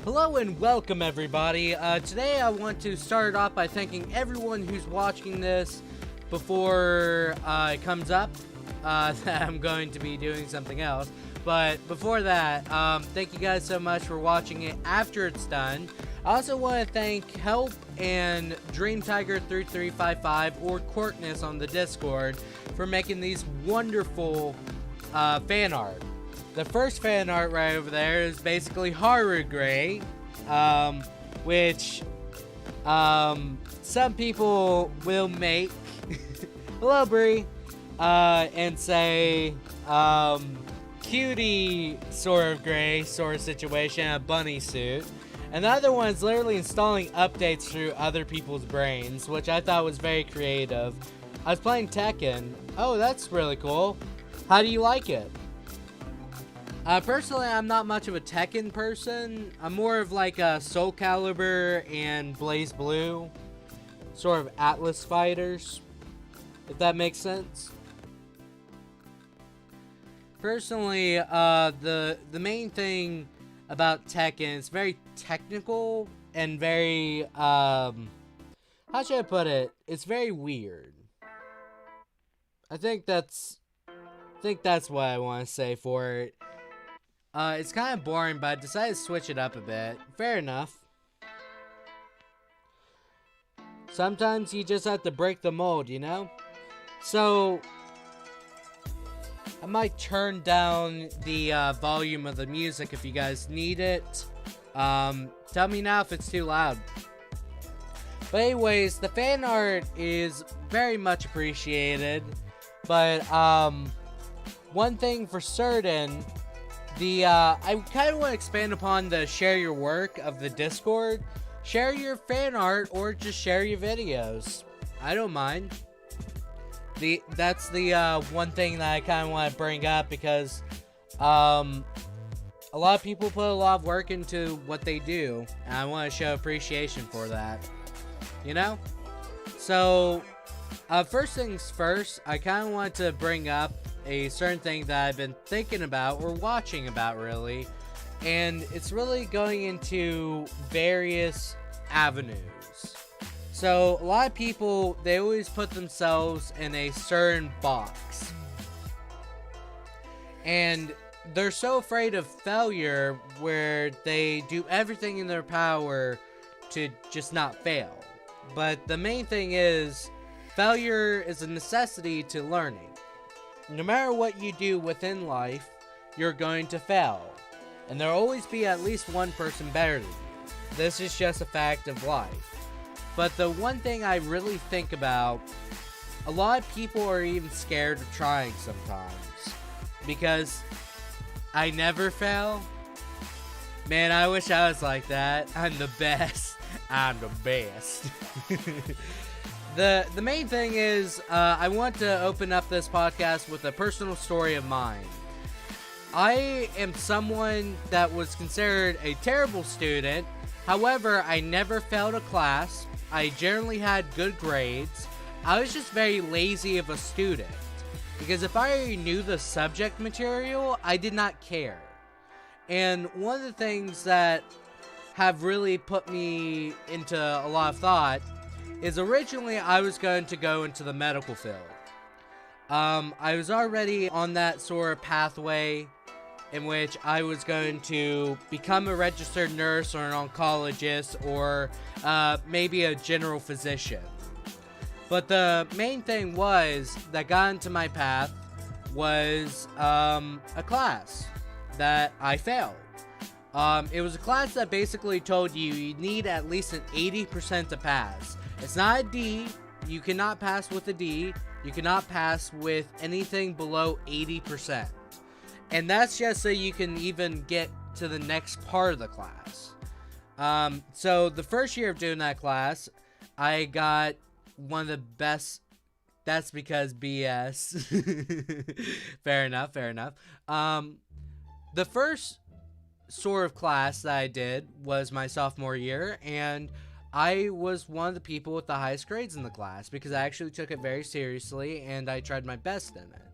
Hello and welcome everybody. Today I want to start off by thanking everyone who's watching this before it comes up that I'm going to be doing something else. But before that, thank you guys so much for watching it after it's done. I also want to thank Help and DreamTiger3355 or Corkness on the Discord for making these wonderful fan art. The first fan art right over there is basically Haru Gray, which some people will make hello Bree, and say cutie sort of gray sort of situation, a bunny suit. And the other one is literally installing updates through other people's brains, which I thought was very creative. I was playing Tekken. Oh, that's really cool. How do you like it? Personally, I'm not much of a Tekken person. I'm more of like a Soul Calibur and Blaze Blue, sort of Atlas fighters, if that makes sense. Personally, the main thing about Tekken is very technical and very, how should I put it? It's very weird. I think that's what I want to say for it. It's kind of boring, but I decided to switch it up a bit. Fair enough. Sometimes you just have to break the mold, you know? So, I might turn down the volume of the music if you guys need it. Tell me now if it's too loud. But anyways, the fan art is very much appreciated. But, one thing for certain... I kind of want to expand upon the share your work of the Discord. Share your fan art or just share your videos. I don't mind. That's the one thing that I kind of want to bring up because a lot of people put a lot of work into what they do, and I want to show appreciation for that. You know? So, first things first, I kind of want to bring up a certain thing that I've been thinking about or watching about really, and it's really going into various avenues. So a lot of people, they always put themselves in a certain box, and they're so afraid of failure where they do everything in their power to just not fail. But the main thing is, failure is a necessity to learning. No matter what you do within life, you're going to fail. And there'll always be at least one person better than you. This is just a fact of life. But the one thing I really think about, a lot of people are even scared of trying sometimes. Because I never fail. Man, I wish I was like that. I'm the best. I'm the best. The main thing is, I want to open up this podcast with a personal story of mine. I am someone that was considered a terrible student. However, I never failed a class. I generally had good grades. I was just very lazy of a student. Because if I already knew the subject material, I did not care. And one of the things that have really put me into a lot of thought is originally I was going to go into the medical field. I was already on that sort of pathway in which I was going to become a registered nurse or an oncologist or maybe a general physician. But the main thing was that got into my path was a class that I failed. It was a class that basically told you need at least an 80% to pass. It's not a D. You cannot pass with a D. You cannot pass with anything below 80%. And that's just so you can even get to the next part of the class. So the first year of doing that class, I got one of the best. That's because BS. Fair enough, fair enough. The first sort of class that I did was my sophomore year, and I was one of the people with the highest grades in the class because I actually took it very seriously and I tried my best in it.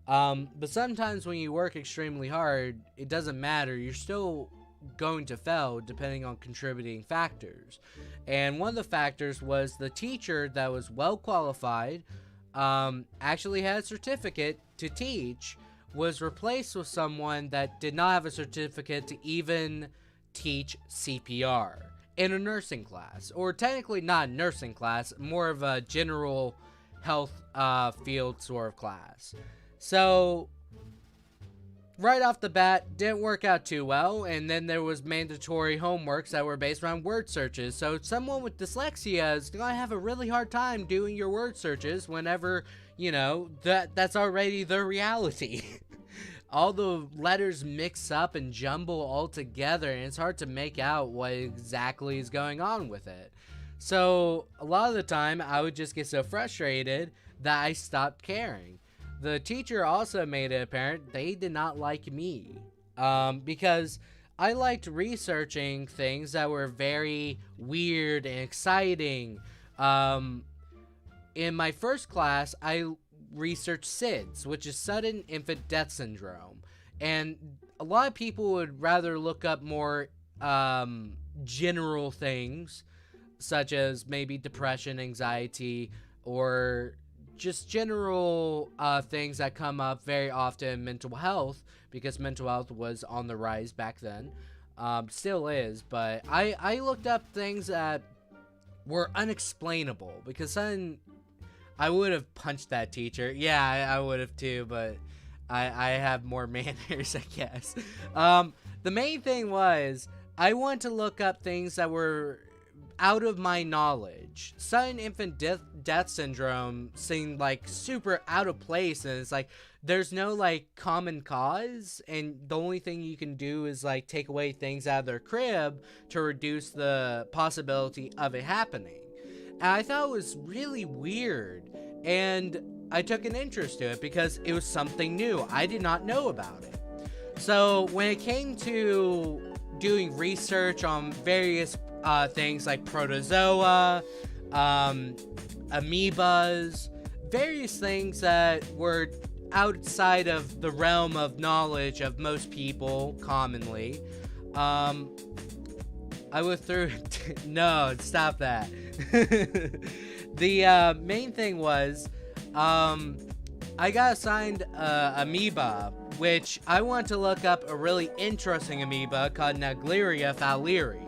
But sometimes when you work extremely hard, it doesn't matter. You're still going to fail depending on contributing factors. And one of the factors was the teacher that was well qualified, actually had a certificate to teach, was replaced with someone that did not have a certificate to even teach CPR in a nursing class, or technically not a nursing class, more of a general health field sort of class. So right off the bat, didn't work out too well, and then there was mandatory homeworks that were based around word searches. So someone with dyslexia is gonna have a really hard time doing your word searches whenever, you know, that's already the reality. All the letters mix up and jumble all together, and it's hard to make out what exactly is going on with it. So a lot of the time, I would just get so frustrated that I stopped caring. The teacher also made it apparent they did not like me, because I liked researching things that were very weird and exciting. In my first class, I researched SIDS, which is Sudden Infant Death Syndrome, and a lot of people would rather look up more general things, such as maybe depression, anxiety, or just general things that come up very often in mental health, because mental health was on the rise back then. Still is, but I looked up things that were unexplainable, because then I would have punched that teacher. Yeah, I would have too, but I have more manners, I guess. The main thing was, I wanted to look up things that were out of my knowledge. Sudden infant death syndrome seemed like super out of place, and it's like there's no like common cause, and the only thing you can do is like take away things out of their crib to reduce the possibility of it happening. And I thought it was really weird, and I took an interest to it because it was something new. I did not know about it. So when it came to doing research on various things like protozoa, amoebas, various things that were outside of the realm of knowledge of most people commonly, I went through no, stop that. The main thing was I got assigned amoeba, which I wanted to look up a really interesting amoeba called Naegleria fowleri.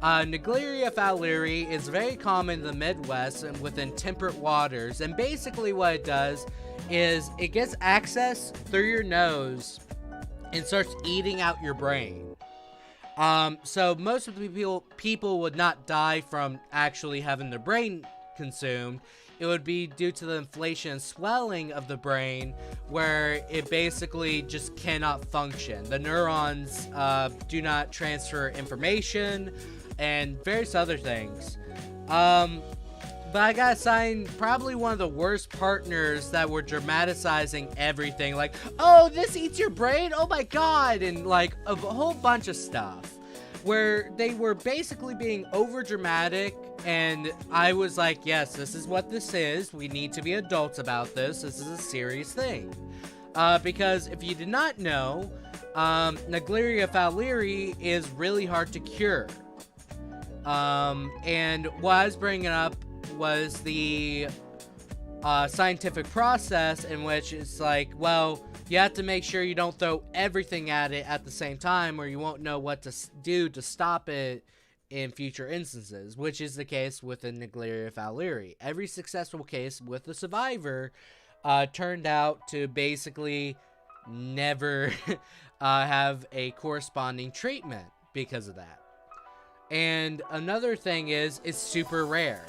Naegleria fowleri is very common in the Midwest and within temperate waters, and basically what it does is it gets access through your nose and starts eating out your brain. So most of the people would not die from actually having their brain consumed. It would be due to the inflation and swelling of the brain, where it basically just cannot function. The neurons do not transfer information, and various other things. But I got assigned probably one of the worst partners that were dramatizing everything. Like, oh, this eats your brain? Oh my god! And like a whole bunch of stuff. Where they were basically being over dramatic, and I was like, yes, this is what this is. We need to be adults about this. This is a serious thing. Because if you did not know, Naegleria fowleri is really hard to cure. And what I was bringing up was the scientific process, in which it's like, well, you have to make sure you don't throw everything at it at the same time, or you won't know what to do to stop it in future instances, which is the case with the Naegleria fowleri. Every successful case with a survivor turned out to basically never have a corresponding treatment because of that. And another thing is, it's super rare.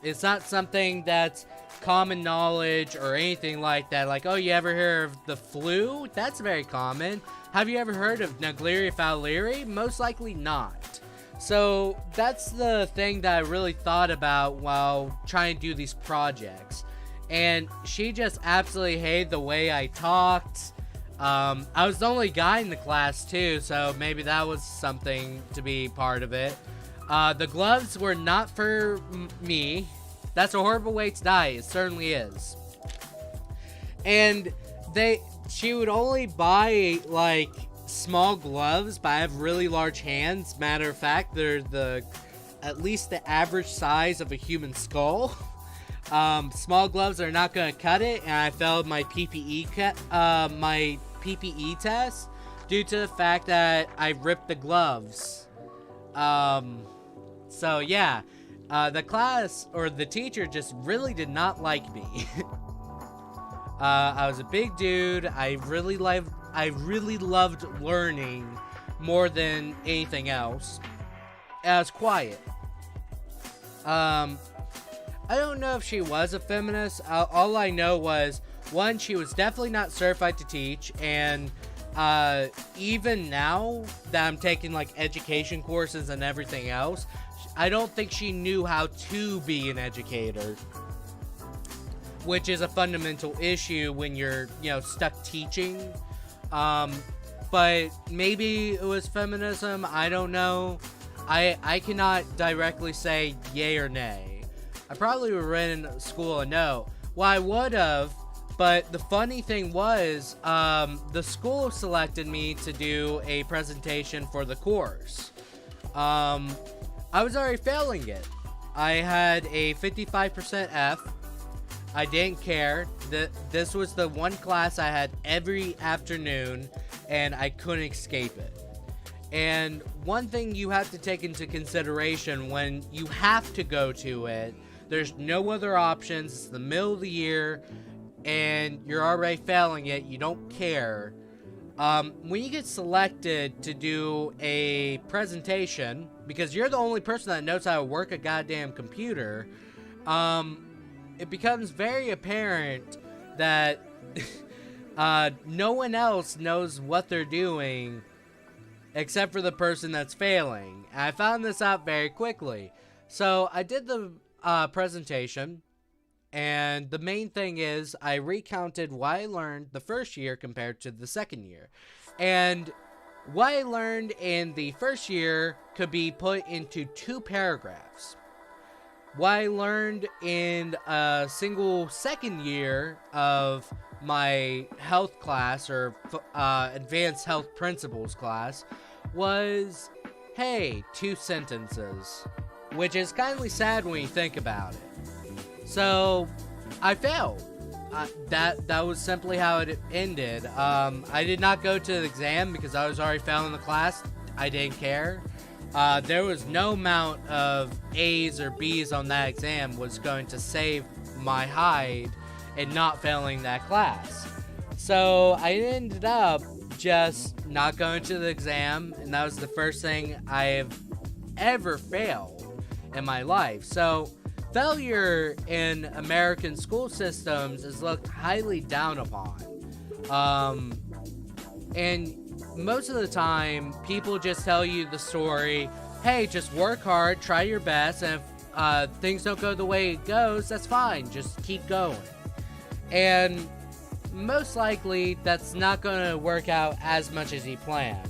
It's not something that's common knowledge or anything like that. Like, oh, you ever hear of the flu? That's very common. Have you ever heard of Naegleria fowleri? Most likely not. So that's the thing that I really thought about while trying to do these projects. And she just absolutely hated the way I talked. I was the only guy in the class too, so maybe that was something to be part of it. The gloves were not for me. That's a horrible way to die. It certainly is. And she would only buy like small gloves, but I have really large hands. Matter of fact, they're at least the average size of a human skull. Small gloves are not going to cut it, and I failed my PPE test due to the fact that I ripped the gloves. So yeah, the class or the teacher just really did not like me. I was a big dude. I really loved learning more than anything else. I was quiet. I don't know if she was a feminist. All I know was, one, she was definitely not certified to teach, and even now that I'm taking like education courses and everything else, I don't think she knew how to be an educator, which is a fundamental issue when you're, stuck teaching. But maybe it was feminism. I don't know. I cannot directly say yay or nay. I probably would have written school a no. Well, I would have, but the funny thing was, the school selected me to do a presentation for the course. I was already failing it. I had a 55% F. I didn't care. This was the one class I had every afternoon, and I couldn't escape it. And one thing you have to take into consideration when you have to go to it, there's no other options, it's the middle of the year, and you're already failing it, you don't care. When you get selected to do a presentation, because you're the only person that knows how to work a goddamn computer, it becomes very apparent that no one else knows what they're doing except for the person that's failing. And I found this out very quickly. So I did the presentation, and the main thing is I recounted what I learned the first year compared to the second year. And what I learned in the first year could be put into 2 paragraphs. What I learned in a single second year of my health class, or advanced health principles class, was, hey, 2 sentences. Which is kindly sad when you think about it. So, I failed. That was simply how it ended. I did not go to the exam because I was already failing the class. I didn't care. There was no amount of A's or B's on that exam was going to save my hide and not failing that class. So I ended up just not going to the exam, and that was the first thing I have ever failed in my life. So failure in American school systems is looked highly down upon. And most of the time, people just tell you the story, hey, just work hard, try your best, and if things don't go the way it goes, that's fine, just keep going. And most likely, that's not going to work out as much as you plan.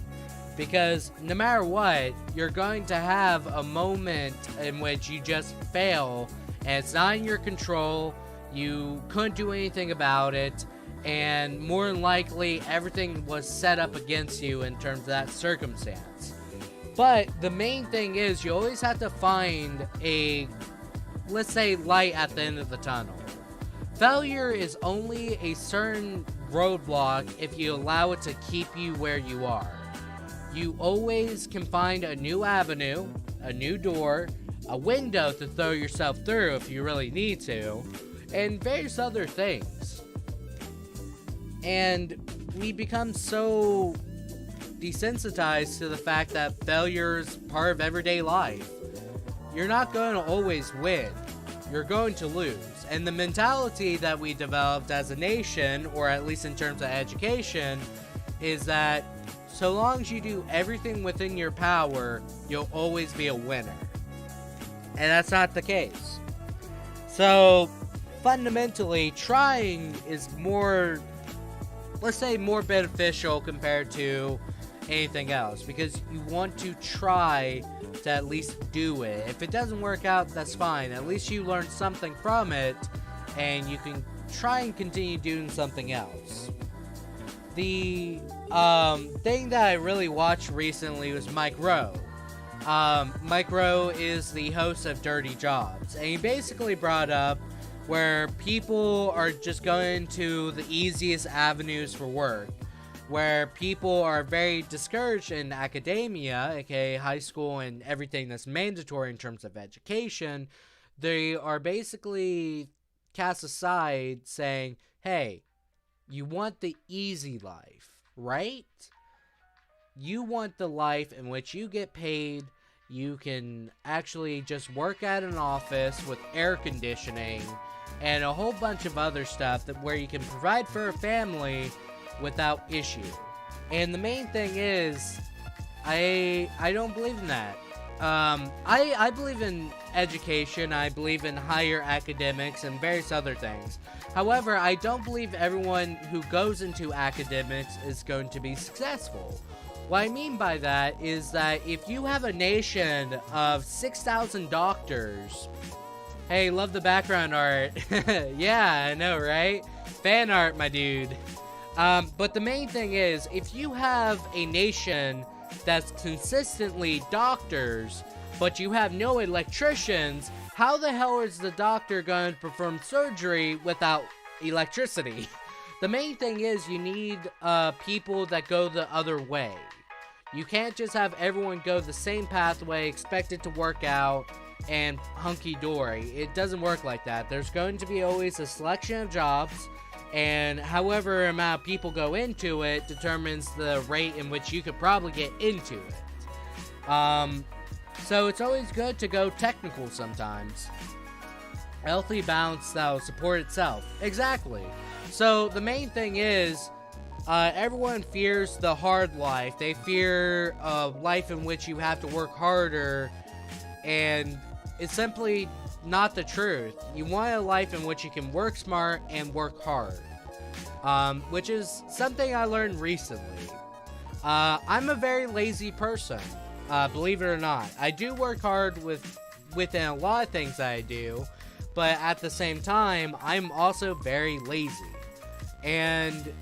Because no matter what, you're going to have a moment in which you just fail, and it's not in your control, you couldn't do anything about it, and more than likely, everything was set up against you in terms of that circumstance. But the main thing is, you always have to find a, let's say, light at the end of the tunnel. Failure is only a certain roadblock if you allow it to keep you where you are. You always can find a new avenue, a new door, a window to throw yourself through if you really need to, and various other things. And we become so desensitized to the fact that failure is part of everyday life. You're not going to always win. You're going to lose. And the mentality that we developed as a nation, or at least in terms of education, is that so long as you do everything within your power, you'll always be a winner. And that's not the case. So, fundamentally, trying is more, let's say, more beneficial compared to anything else, because you want to try to at least do it. If it doesn't work out, that's fine. At least you learned something from it, and you can try and continue doing something else. The thing that I really watched recently was Mike Rowe. Mike Rowe is the host of Dirty Jobs, and he basically brought up where people are just going to the easiest avenues for work, where people are very discouraged in academia, aka high school and everything that's mandatory in terms of education. They are basically cast aside saying, hey, you want the easy life, right? You want the life in which you get paid, you can actually just work at an office with air conditioning and a whole bunch of other stuff that where you can provide for a family without issue. And the main thing is, I don't believe in that. I believe in education, I believe in higher academics and various other things. However, I don't believe everyone who goes into academics is going to be successful. What I mean by that is that if you have a nation of 6,000 doctors, hey, love the background art. Yeah, I know, right? Fan art, my dude. But the main thing is, if you have a nation that's consistently doctors, but you have no electricians, how the hell is the doctor going to perform surgery without electricity? The main thing is you need people that go the other way. You can't just have everyone go the same pathway, expect it to work out, and hunky-dory. It doesn't work like that. There's going to be always a selection of jobs, and however amount of people go into it determines the rate in which you could probably get into it. So it's always good to go technical sometimes. A healthy balance that will support itself. Exactly. So the main thing is, everyone fears the hard life. They fear a life in which you have to work harder, and it's simply not the truth. You want a life in which you can work smart and work hard, which is something I learned recently. I'm a very lazy person, believe it or not. I do work hard within a lot of things that I do, but at the same time, I'm also very lazy. And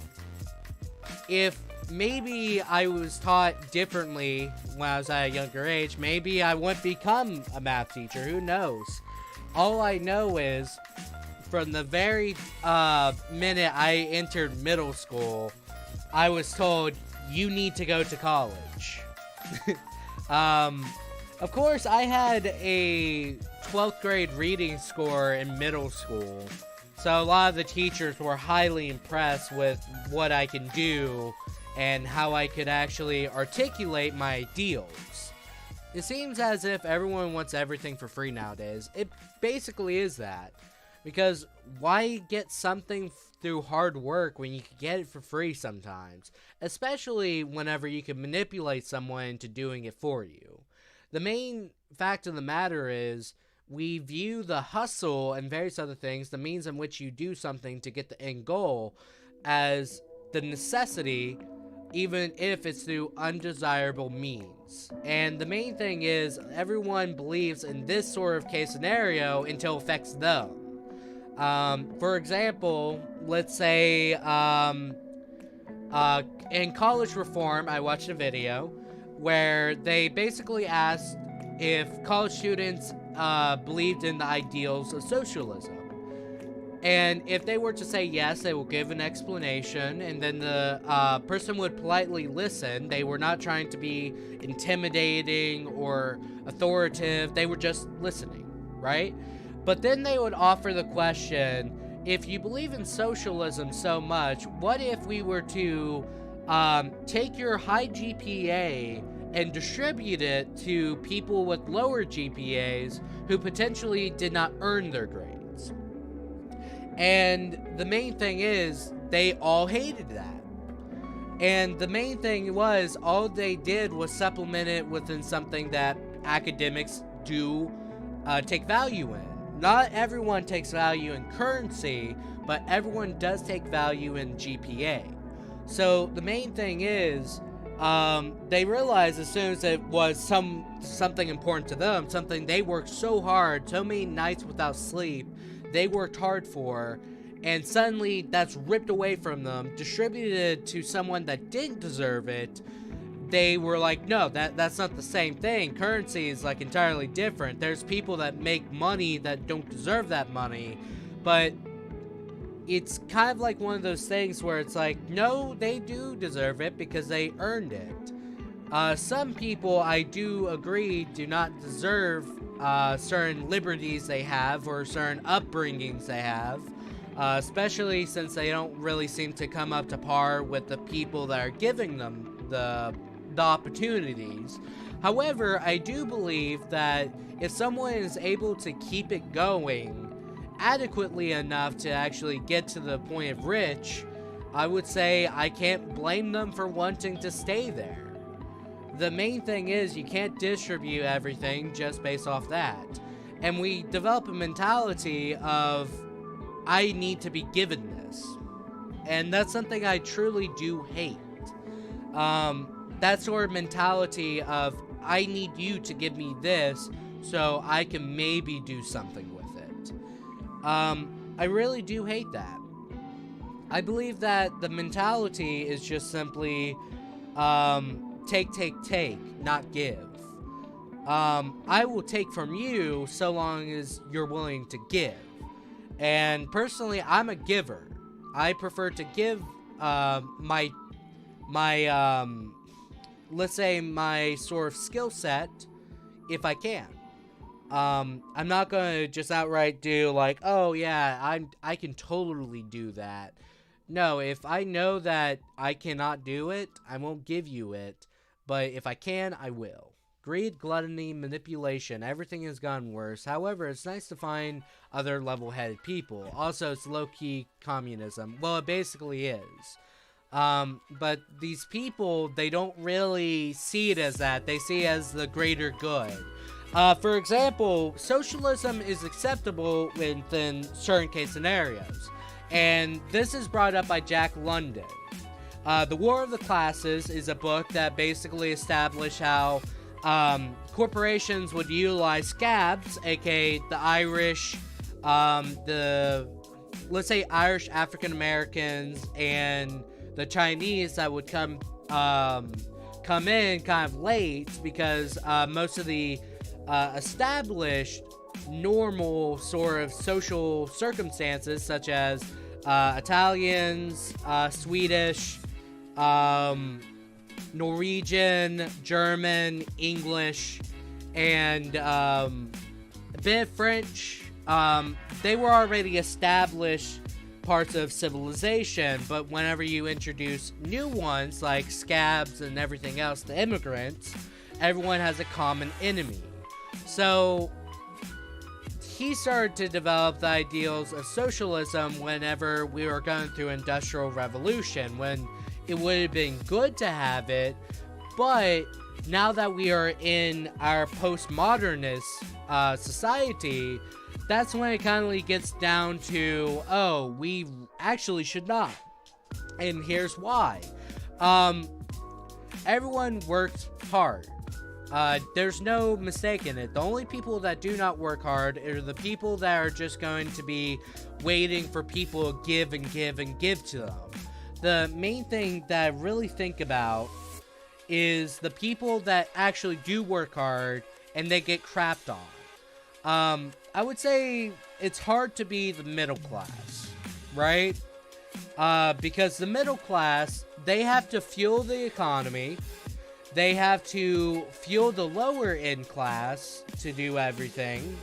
if maybe I was taught differently when I was at a younger age, maybe I wouldn't become a math teacher. Who knows? All I know is, from the very minute I entered middle school, I was told, you need to go to college. Of course, I had a 12th grade reading score in middle school, so a lot of the teachers were highly impressed with what I can do and how I could actually articulate my ideals. It seems as if everyone wants everything for free nowadays. It basically is that. Because why get something through hard work when you can get it for free sometimes? Especially whenever you can manipulate someone into doing it for you. The main fact of the matter is, we view the hustle and various other things, the means in which you do something to get the end goal, as the necessity, even if it's through undesirable means. And the main thing is, everyone believes in this sort of case scenario until it affects them. For example, let's say, in college reform, I watched a video where they basically asked if college students believed in the ideals of socialism. And if they were to say yes, they will give an explanation, and then the person would politely listen. They were not trying to be intimidating or authoritative. They were just listening, right? But then they would offer the question, if you believe in socialism so much, what if we were to take your high GPA and distribute it to people with lower GPAs who potentially did not earn their grades? And the main thing is, they all hated that. And the main thing was, all they did was supplement it within something that academics do take value in. Not everyone takes value in currency, but everyone does take value in GPA. So the main thing is, they realized as soon as it was something important to them, something they worked so hard, so many nights without sleep, they worked hard for, and suddenly that's ripped away from them, distributed to someone that didn't deserve it, they were like, no, that's not the same thing. Currency is like entirely different. There's people that make money that don't deserve that money, but it's kind of like one of those things where it's like, no, they do deserve it because they earned it. Some people, I do agree, do not deserve certain liberties they have or certain upbringings they have, especially since they don't really seem to come up to par with the people that are giving them the opportunities. However, I do believe that if someone is able to keep it going adequately enough to actually get to the point of rich, I would say I can't blame them for wanting to stay there. The main thing is you can't distribute everything just based off that. And we develop a mentality of, I need to be given this. And that's something I truly do hate. That sort of mentality of, I need you to give me this so I can maybe do something with it. I really do hate that. I believe that the mentality is just simply, take, not give. I will take from you so long as you're willing to give. And personally, I'm a giver. I prefer to give, my let's say my sort of skill set if I can. I'm not gonna just outright do like, oh yeah, I can totally do that. No, if I know that I cannot do it, I won't give you it. But if I can, I will. Greed, gluttony, manipulation, everything has gotten worse. However, it's nice to find other level-headed people. Also, it's low-key communism. Well, it basically is. But these people, they don't really see it as that. They see it as the greater good. For example, socialism is acceptable within certain case scenarios. And this is brought up by Jack London. The War of the Classes is a book that basically established how corporations would utilize scabs, aka the Irish, let's say Irish African Americans, and the Chinese that would come in kind of late because most of the established normal sort of social circumstances, such as Italians, Swedish, Norwegian, German, English, and a bit of French, they were already established parts of civilization, but whenever you introduce new ones like scabs and everything else to immigrants, everyone has a common enemy. So he started to develop the ideals of socialism whenever we were going through Industrial Revolution, when it would have been good to have it, but now that we are in our postmodernist society, that's when it kind of gets down to, oh, we actually should not. And here's why. Everyone works hard. There's no mistake in it. The only people that do not work hard are the people that are just going to be waiting for people to give and give and give to them. The main thing that I really think about is the people that actually do work hard and they get crapped on. I would say it's hard to be the middle class, right? Because the middle class, they have to fuel the economy. They have to fuel the lower end class to do everything.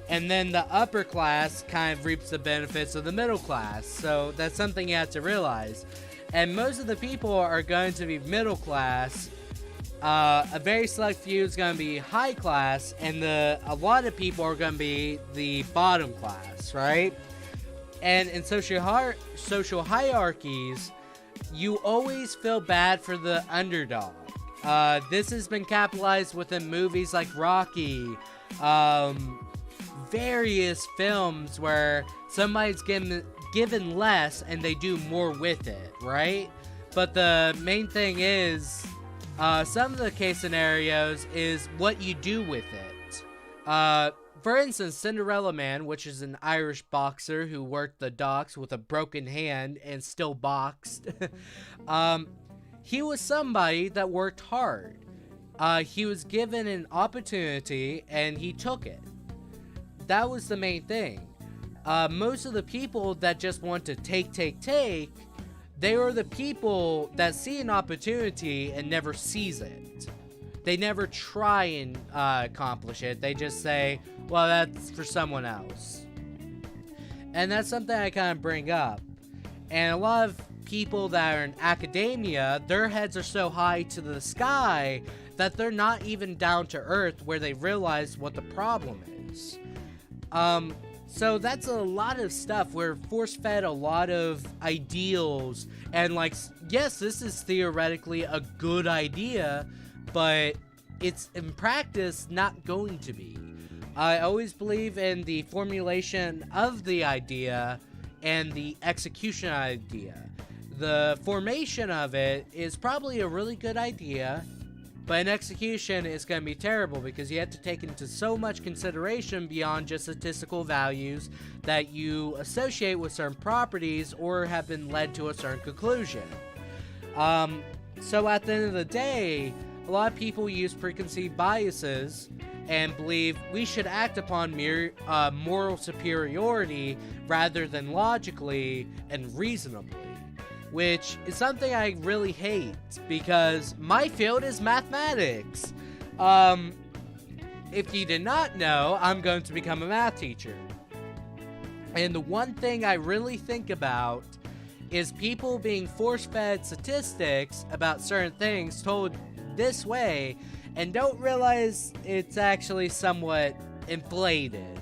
And then the upper class kind of reaps the benefits of the middle class. So that's something you have to realize. And most of the people are going to be middle class. A very select few is going to be high class. And a lot of people are going to be the bottom class, right? And in social hierarchies, you always feel bad for the underdog. This has been capitalized within movies like Rocky, various films where somebody's given less and they do more with it, right? But the main thing is, some of the case scenarios is what you do with it. For instance, Cinderella Man, which is an Irish boxer who worked the docks with a broken hand and still boxed, he was somebody that worked hard. He was given an opportunity and he took it. That was the main thing. Most of the people that just want to take, they are the people that see an opportunity and never seize it. They never try and accomplish it. They just say, well, that's for someone else. And that's something I kind of bring up. And a lot of people that are in academia, their heads are so high to the sky that they're not even down to earth where they realize what the problem is. So that's a lot of stuff. We're force-fed a lot of ideals. And like, yes, this is theoretically a good idea, but it's in practice not going to be. I always believe in the formulation of the idea and the execution idea. The formation of it is probably a really good idea, but in execution it's going to be terrible because you have to take into so much consideration beyond just statistical values that you associate with certain properties or have been led to a certain conclusion. So at the end of the day, a lot of people use preconceived biases and believe we should act upon mere moral superiority rather than logically and reasonably, which is something I really hate because my field is mathematics. If you did not know, I'm going to become a math teacher. And the one thing I really think about is people being force-fed statistics about certain things told this way and don't realize it's actually somewhat inflated.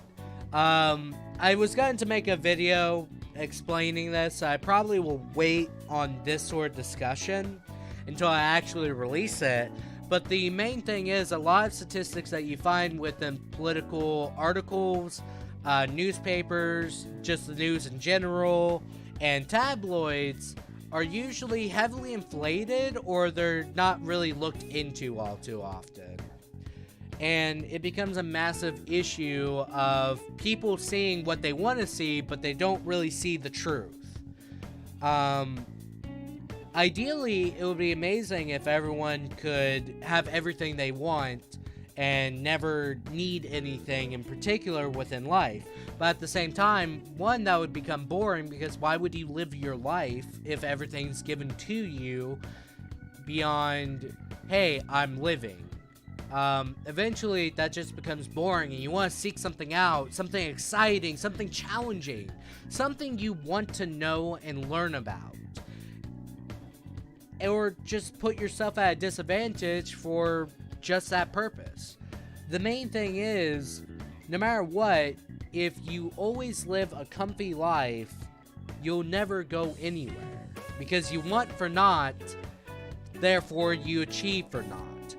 I was going to make a video explaining this, so I probably will wait on this sort of discussion until I actually release it. But the main thing is a lot of statistics that you find within political articles, newspapers, just the news in general, and tabloids are usually heavily inflated or they're not really looked into all too often. And it becomes a massive issue of people seeing what they want to see, but they don't really see the truth. Ideally, it would be amazing if everyone could have everything they want and never need anything in particular within life. But at the same time, one, that would become boring because why would you live your life if everything's given to you beyond, hey, I'm living? Eventually that just becomes boring and you want to seek something out, something exciting, something challenging, something you want to know and learn about. Or just put yourself at a disadvantage for just that purpose. The main thing is, no matter what, if you always live a comfy life, you'll never go anywhere. Because you want for naught, therefore you achieve for naught.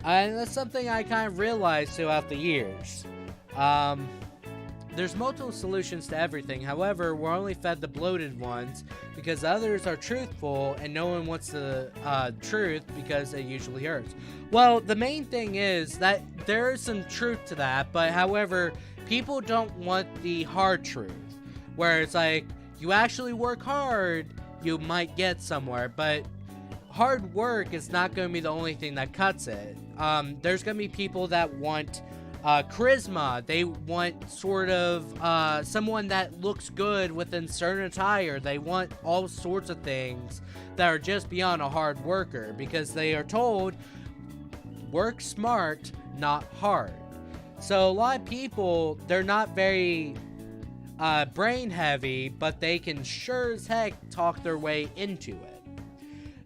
And that's something I kind of realized throughout the years. There's multiple solutions to everything. However, we're only fed the bloated ones because others are truthful and no one wants the truth because it usually hurts. Well, the main thing is that there is some truth to that, but however, people don't want the hard truth. Where it's like, you actually work hard, you might get somewhere, but hard work is not going to be the only thing that cuts it. There's going to be people that want charisma. They want sort of someone that looks good within certain attire. They want all sorts of things that are just beyond a hard worker because they are told, work smart, not hard. So a lot of people, they're not very brain heavy, but they can sure as heck talk their way into it.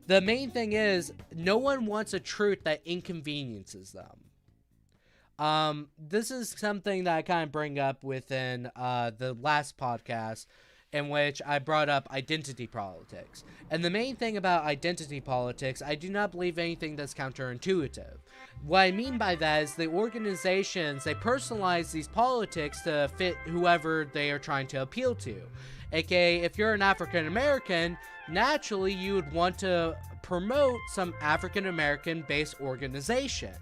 The main thing is, no one wants a truth that inconveniences them. This is something that I kind of bring up within the last podcast in which I brought up identity politics. And the main thing about identity politics, I do not believe anything that's counterintuitive. What I mean by that is the organizations, they personalize these politics to fit whoever they are trying to appeal to. AKA, if you're an African American, naturally you would want to promote some African American based organization.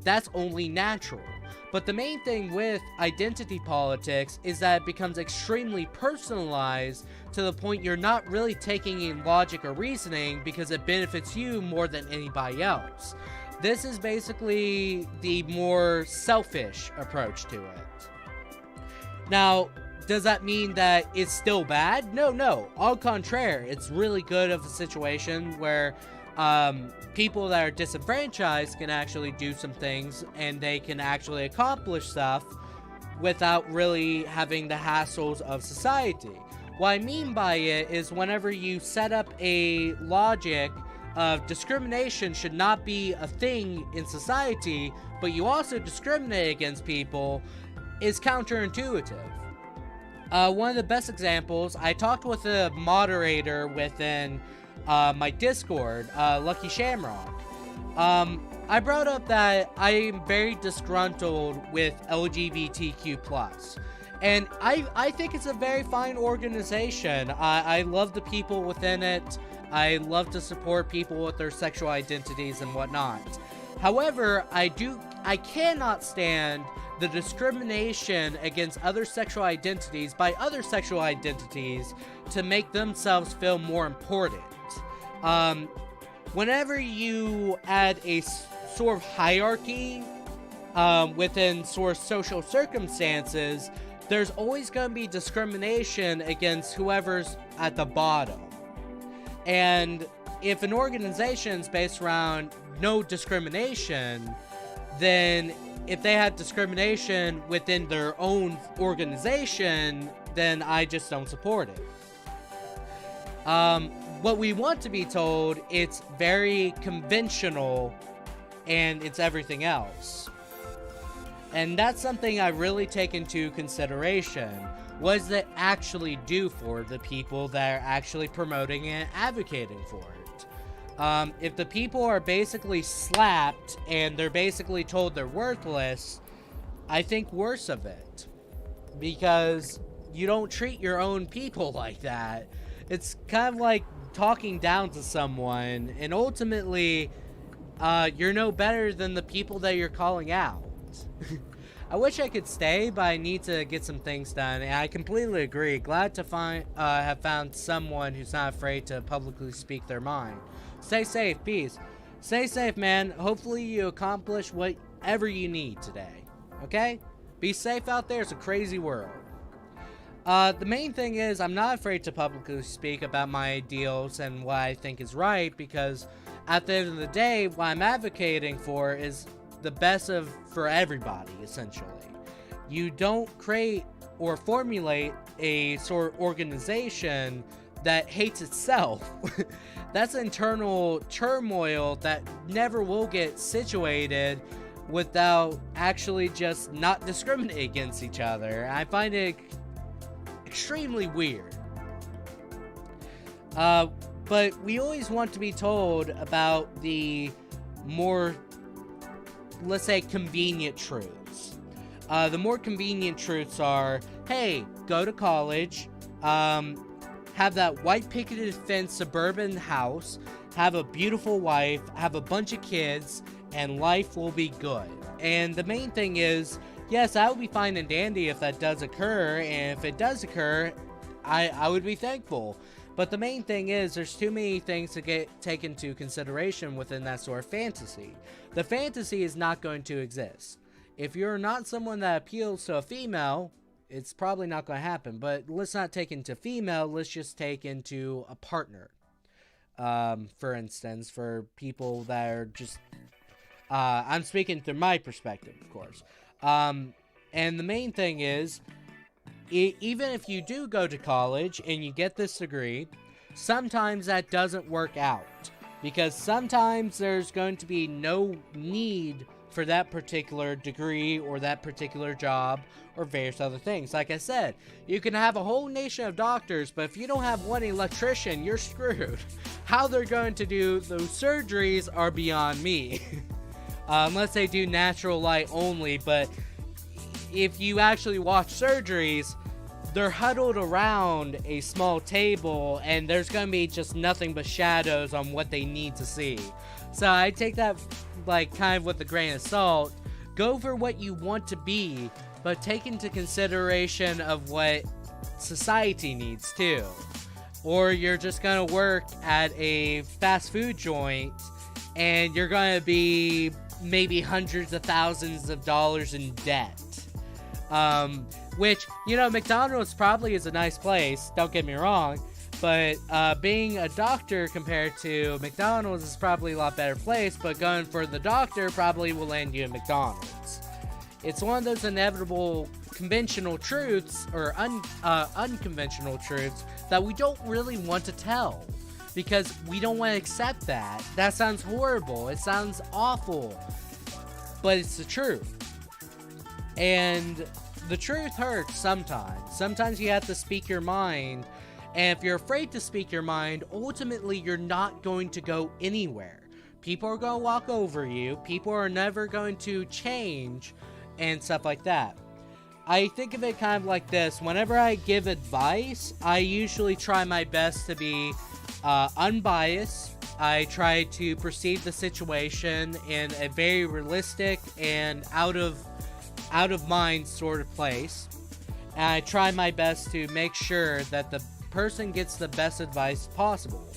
that's only natural. But the main thing with identity politics is that it becomes extremely personalized to the point you're not really taking in logic or reasoning because it benefits you more than anybody else. This is basically the more selfish approach to it. Now, does that mean that it's still bad? No. Au contraire, it's really good of a situation where people that are disenfranchised can actually do some things and they can actually accomplish stuff without really having the hassles of society. What I mean by it is whenever you set up a logic of discrimination should not be a thing in society, but you also discriminate against people, is counterintuitive. One of the best examples, I talked with a moderator within my Discord, Lucky Shamrock. I brought up that I am very disgruntled with LGBTQ+. And I think it's a very fine organization. I love the people within it. I love to support people with their sexual identities and whatnot. However, I cannot stand the discrimination against other sexual identities by other sexual identities to make themselves feel more important. Whenever you add a sort of hierarchy within sort of social circumstances, there's always going to be discrimination against whoever's at the bottom. And if an organization is based around no discrimination, then if they had discrimination within their own organization, then I just don't support it. What we want to be told, it's very conventional and it's everything else. And that's something I really take into consideration. What does it actually do for the people that are actually promoting and advocating for it? If the people are basically slapped and they're basically told they're worthless, I think worse of it. Because you don't treat your own people like that. It's kind of like talking down to someone, and ultimately, you're no better than the people that you're calling out. I wish I could stay, but I need to get some things done, and I completely agree. Glad to have found someone who's not afraid to publicly speak their mind. Stay safe, peace. Stay safe, man. Hopefully you accomplish whatever you need today, okay? Be safe out there. It's a crazy world. The main thing is I'm not afraid to publicly speak about my ideals and what I think is right, because at the end of the day, what I'm advocating for is the best for everybody, essentially. You don't create or formulate a sort of organization that hates itself. That's internal turmoil that never will get situated without actually just not discriminating against each other. I find it extremely weird. But we always want to be told about the more, let's say, convenient truths. The more convenient truths are, hey, go to college, have that white picketed fence suburban house, have a beautiful wife, have a bunch of kids, and life will be good. And the main thing is, yes, that would be fine and dandy if that does occur, and if it does occur, I would be thankful. But the main thing is, there's too many things to take into consideration within that sort of fantasy. The fantasy is not going to exist. If you're not someone that appeals to a female, it's probably not going to happen. But let's not take into female, let's just take into a partner. For instance, for people that are just... I'm speaking through my perspective, of course. And the main thing is, even if you do go to college and you get this degree, sometimes that doesn't work out. Because sometimes there's going to be no need for that particular degree or that particular job or various other things. Like I said, you can have a whole nation of doctors, but if you don't have one electrician, you're screwed. How they're going to do those surgeries are beyond me. Unless they do natural light only, but if you actually watch surgeries, they're huddled around a small table, and there's gonna be just nothing but shadows on what they need to see. So I take that like kind of with a grain of salt. Go for what you want to be, but take into consideration of what society needs too. Or you're just gonna work at a fast food joint and you're gonna be maybe hundreds of thousands of dollars in debt. Which, you know, McDonald's probably is a nice place, don't get me wrong, but being a doctor compared to McDonald's is probably a lot better place, but going for the doctor probably will land you at McDonald's. It's one of those inevitable conventional truths, or unconventional truths, that we don't really want to tell, because we don't want to accept that. That sounds horrible, it sounds awful, but it's the truth. And the truth hurts sometimes. Sometimes you have to speak your mind, and if you're afraid to speak your mind, ultimately you're not going to go anywhere. People are going to walk over you, people are never going to change, and stuff like that. I think of it kind of like this. Whenever I give advice, I usually try my best to be unbiased. I try to perceive the situation in a very realistic and out of mind sort of place. And I try my best to make sure that the person gets the best advice possible.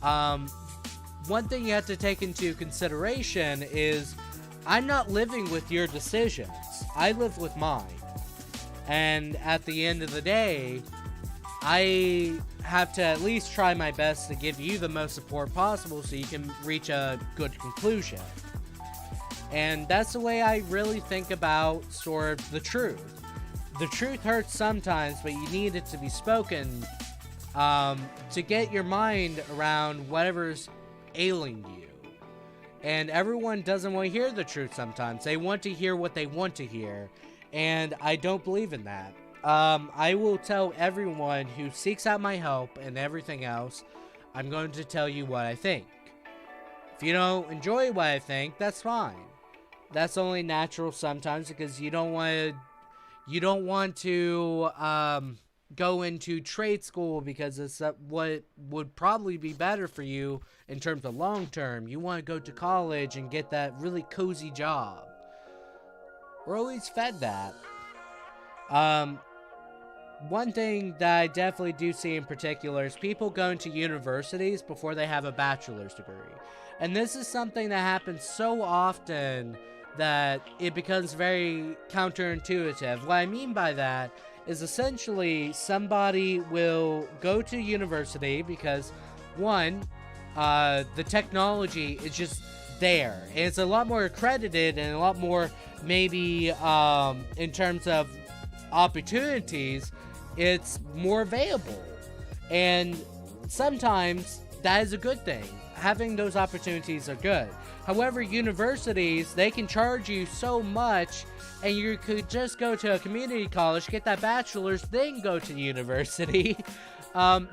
One thing you have to take into consideration is I'm not living with your decisions. I live with mine. And at the end of the day, I have to at least try my best to give you the most support possible so you can reach a good conclusion. And that's the way I really think about sort of the truth. The truth hurts sometimes, but you need it to be spoken to get your mind around whatever's ailing you. And everyone doesn't want to hear the truth sometimes. They want to hear what they want to hear. And I don't believe in that. I will tell everyone who seeks out my help and everything else, I'm going to tell you what I think. If you don't enjoy what I think, that's fine. That's only natural sometimes, because you don't want to go into trade school because it's what would probably be better for you in terms of long term. You want to go to college and get that really cozy job. We're always fed that. One thing that I definitely do see in particular is people going to universities before they have a bachelor's degree. And this is something that happens so often that it becomes very counterintuitive. What I mean by that is essentially somebody will go to university because, one, the technology is just there. And it's a lot more accredited and a lot more, maybe, in terms of opportunities, it's more available. And sometimes that is a good thing. Having those opportunities are good. However, universities, they can charge you so much, and you could just go to a community college, get that bachelor's, then go to university.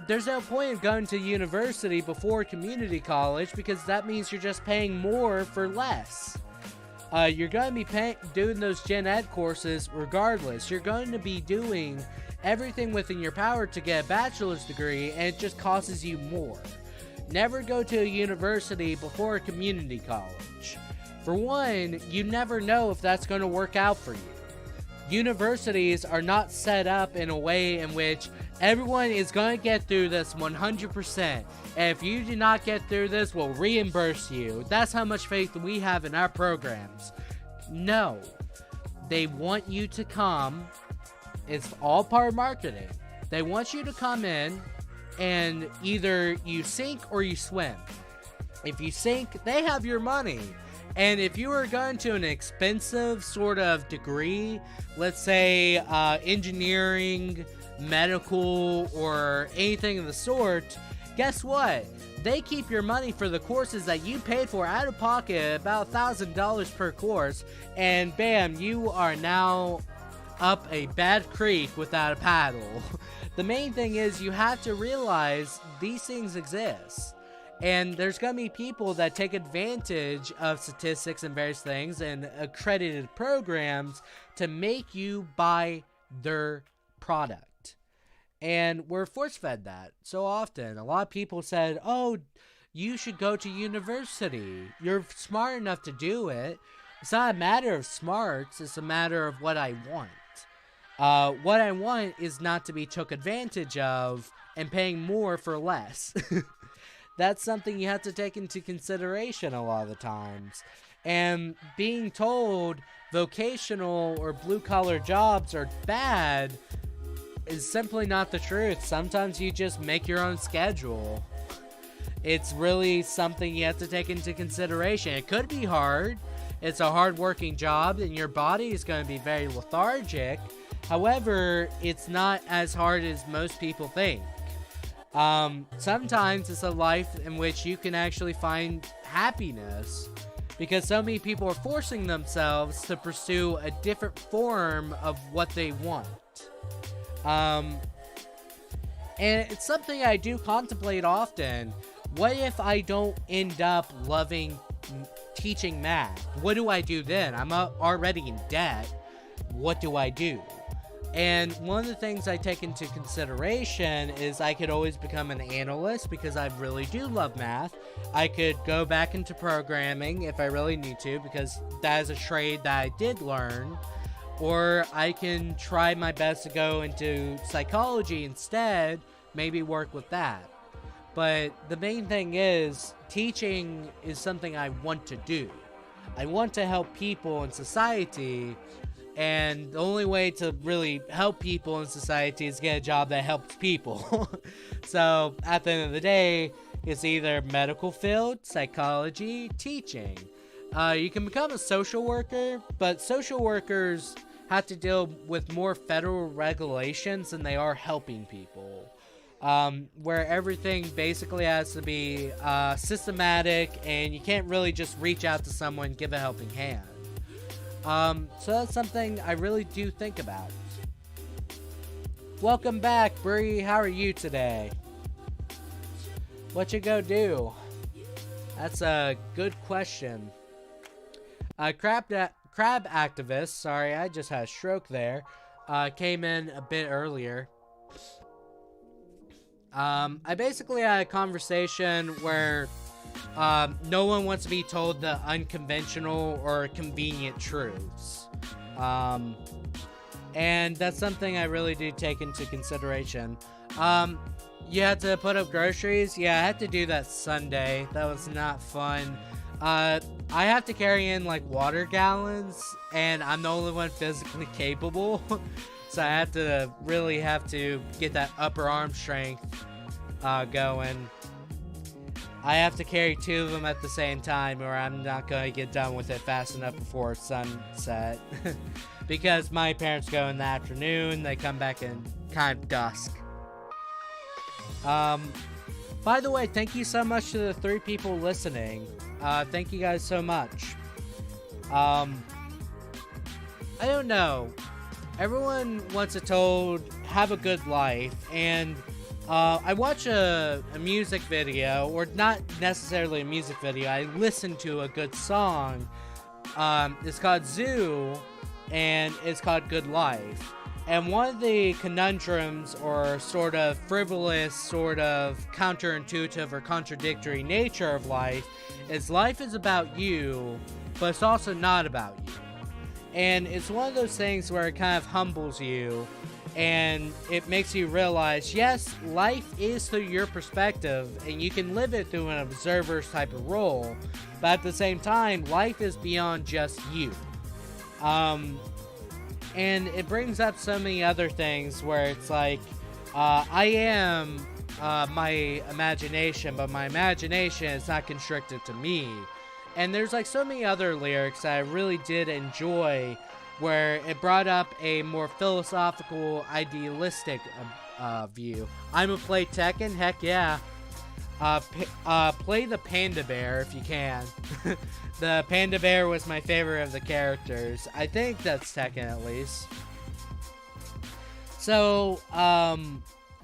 There's no point of going to university before community college, because that means you're just paying more for less. You're going to be doing those gen ed courses regardless. You're going to be doing everything within your power to get a bachelor's degree, and it just costs you more. Never go to a university before a community college. For one, you never know if that's going to work out for you. Universities are not set up in a way in which everyone is going to get through this 100%. And if you do not get through this, we'll reimburse you. That's how much faith we have in our programs. No. They want you to come. It's all part of marketing. They want you to come in, and either you sink or you swim. If you sink, they have your money. And if you are going to an expensive sort of degree, let's say engineering, medical, or anything of the sort, guess what? They keep your money for the courses that you paid for out of pocket, about $1,000 per course, and bam, you are now up a bad creek without a paddle. The main thing is you have to realize these things exist. And there's going to be people that take advantage of statistics and various things and accredited programs to make you buy their product. And we're force fed that so often. A lot of people said, oh, you should go to university. You're smart enough to do it. It's not a matter of smarts, it's a matter of what I want. What I want is not to be took advantage of and paying more for less. That's something you have to take into consideration a lot of the times. And being told vocational or blue-collar jobs are bad is simply not the truth. Sometimes you just make your own schedule. It's really something you have to take into consideration. It could be hard. It's a hard-working job, and your body is going to be very lethargic. However, it's not as hard as most people think. Sometimes it's a life in which you can actually find happiness, because so many people are forcing themselves to pursue a different form of what they want. And it's something I do contemplate often. What if I don't end up loving teaching math? What do I do then? I'm already in debt. What do I do? And one of the things I take into consideration is I could always become an analyst because I really do love math. I could go back into programming if I really need to, because that is a trade that I did learn. Or I can try my best to go into psychology instead, maybe work with that. But the main thing is, teaching is something I want to do. I want to help people in society, and the only way to really help people in society is get a job that helps people. So, at the end of the day, it's either medical field, psychology, teaching. You can become a social worker, but social workers have to deal with more federal regulations than they are helping people. Where everything basically has to be systematic, and you can't really just reach out to someone and give a helping hand. So that's something I really do think about. Welcome back, Bree. How are you today? What you go do? That's a good question. Crab activist, sorry, I just had a stroke there, came in a bit earlier. I basically had a conversation where no one wants to be told the unconventional or convenient truths. And that's something I really do take into consideration. You had to put up groceries? Yeah, I had to do that Sunday. That was not fun. I have to carry in like water gallons, and I'm the only one physically capable. So I have to get that upper arm strength going. I have to carry 2 of them at the same time, or I'm not going to get done with it fast enough before sunset. Because my parents go in the afternoon, they come back in kind of dusk. By the way, thank you so much to the 3 people listening. Thank you guys so much. I don't know. Everyone wants it told, have a good life, and I watch a music video, or not necessarily a music video, I listen to a good song. It's called Zoo, and it's called Good Life. And one of the conundrums, or sort of frivolous, sort of counterintuitive or contradictory nature of life is about you, but it's also not about you. And it's one of those things where it kind of humbles you, and it makes you realize, yes, life is through your perspective, and you can live it through an observer's type of role, but at the same time, life is beyond just you. And it brings up so many other things where it's like, I am my imagination, but my imagination is not constricted to me. And there's like so many other lyrics that I really did enjoy, where it brought up a more philosophical, idealistic view. I'ma play Tekken? Heck yeah. Play the Panda Bear if you can. The Panda Bear was my favorite of the characters. I think that's Tekken at least. So,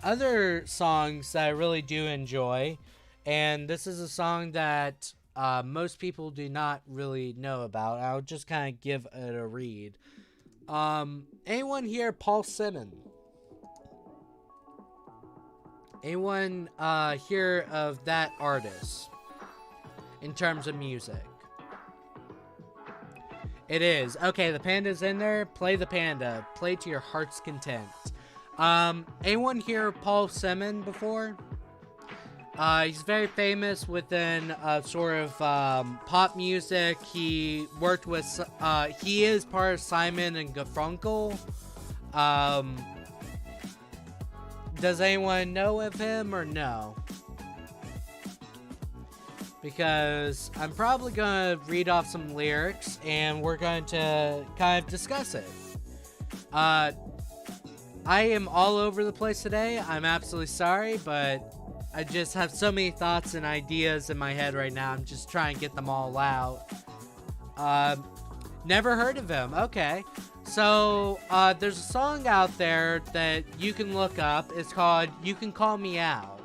other songs that I really do enjoy, and this is a song that most people do not really know about. I'll just kind of give it a read. Anyone here Paul Simon? Anyone hear of that artist in terms of music? It is. Okay, the panda's in there. Play the panda. Play to your heart's content. Anyone hear Paul Simon before? He's very famous within sort of pop music. He worked with, he is part of Simon and Garfunkel. Does anyone know of him or no? Because I'm probably going to read off some lyrics and we're going to kind of discuss it. I am all over the place today. I'm absolutely sorry, but I just have so many thoughts and ideas in my head right now. I'm just trying to get them all out. Never heard of him. Okay. So, there's a song out there that you can look up. It's called You Can Call Me Out.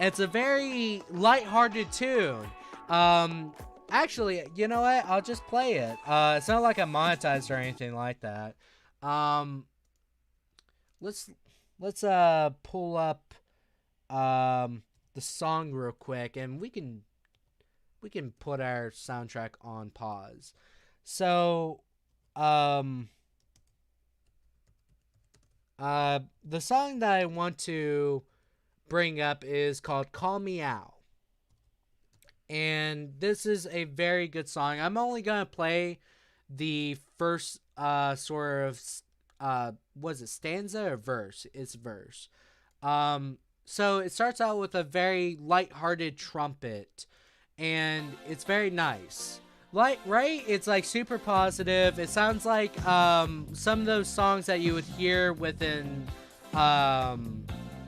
It's a very lighthearted tune. Actually, you know what? I'll just play it. It's not like I'm monetized or anything like that. Let's pull up the song real quick, and we can put our soundtrack on pause. So, the song that I want to bring up is called Call Me Out. And this is a very good song. I'm only going to play the first sort of was it stanza or verse? It's verse. So it starts out with a very lighthearted trumpet, and it's very nice. Like, right? It's like super positive. It sounds like some of those songs that you would hear within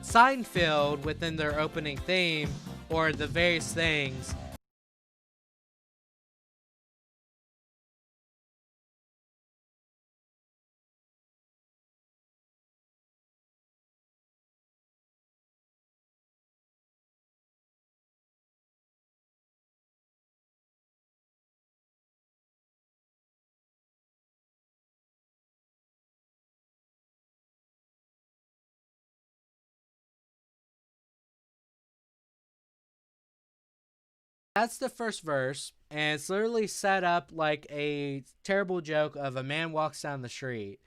Seinfeld within their opening theme, or the various things. That's the first verse, and it's literally set up like a terrible joke of a man walks down the street.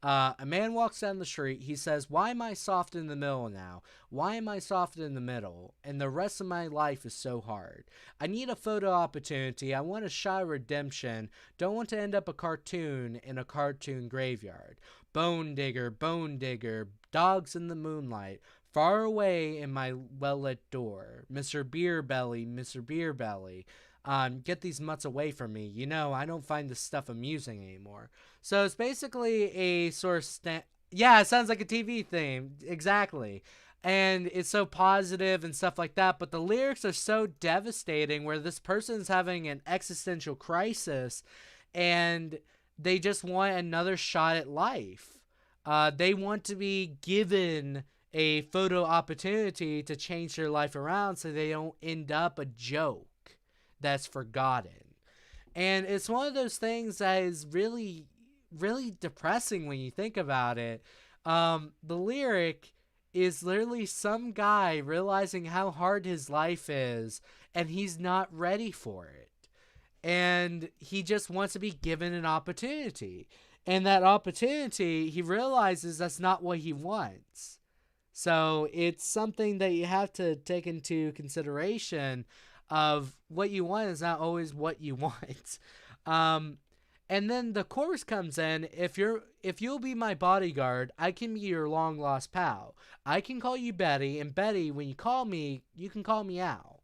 A man walks down the street. He says, "Why am I soft in the middle now? Why am I soft in the middle? And the rest of my life is so hard. I need a photo opportunity. I want a shot of redemption. Don't want to end up a cartoon in a cartoon graveyard. Bone digger, dogs in the moonlight. Far away in my well-lit door. Mr. Beer Belly, Mr. Beer Belly. Get these mutts away from me. You know, I don't find this stuff amusing anymore." So it's basically a sort of yeah, it sounds like a TV theme. Exactly. And it's so positive and stuff like that, but the lyrics are so devastating where this person's having an existential crisis and they just want another shot at life. They want to be given a photo opportunity to change their life around so they don't end up a joke that's forgotten. And it's one of those things that is really, really depressing when you think about it. The lyric is literally some guy realizing how hard his life is and he's not ready for it. And he just wants to be given an opportunity. And that opportunity, he realizes that's not what he wants. So it's something that you have to take into consideration of what you want is not always what you want. And then the chorus comes in, if you'll be my bodyguard, I can be your long lost pal. I can call you Betty, and Betty, when you call me, you can call me Al.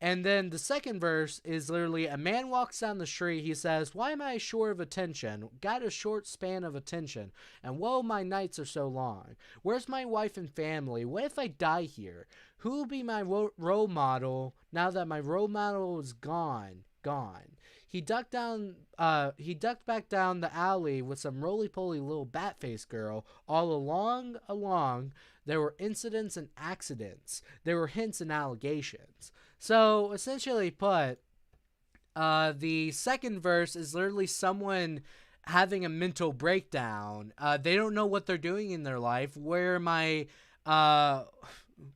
And then the second verse is literally a man walks down the street. He says, "Why am I short of attention? Got a short span of attention. And whoa, my nights are so long. Where's my wife and family? What if I die here? Who will be my role model now that my role model is gone? Gone." He ducked back down the alley with some roly-poly little bat-faced girl. All along, there were incidents and accidents. There were hints and allegations. So, essentially put, the second verse is literally someone having a mental breakdown. They don't know what they're doing in their life.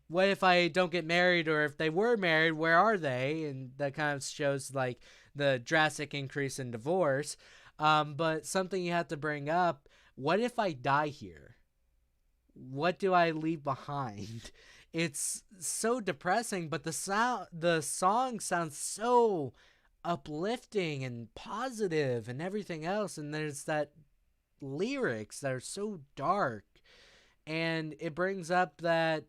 what if I don't get married, or if they were married, where are they? And that kind of shows like the drastic increase in divorce. But something you have to bring up, what if I die here? What do I leave behind? It's so depressing, but the song sounds so uplifting and positive and everything else, and there's that lyrics that are so dark, and it brings up that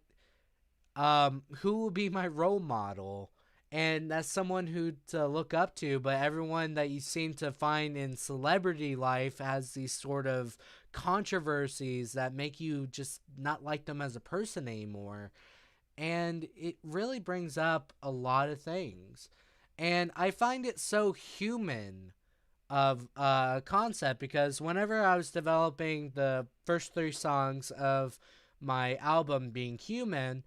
who will be my role model, and that's someone who to look up to, but everyone that you seem to find in celebrity life has these sort of controversies that make you just not like them as a person anymore. And it really brings up a lot of things, and I find it so human of a concept, because whenever I was developing the first three songs of my album Being Human,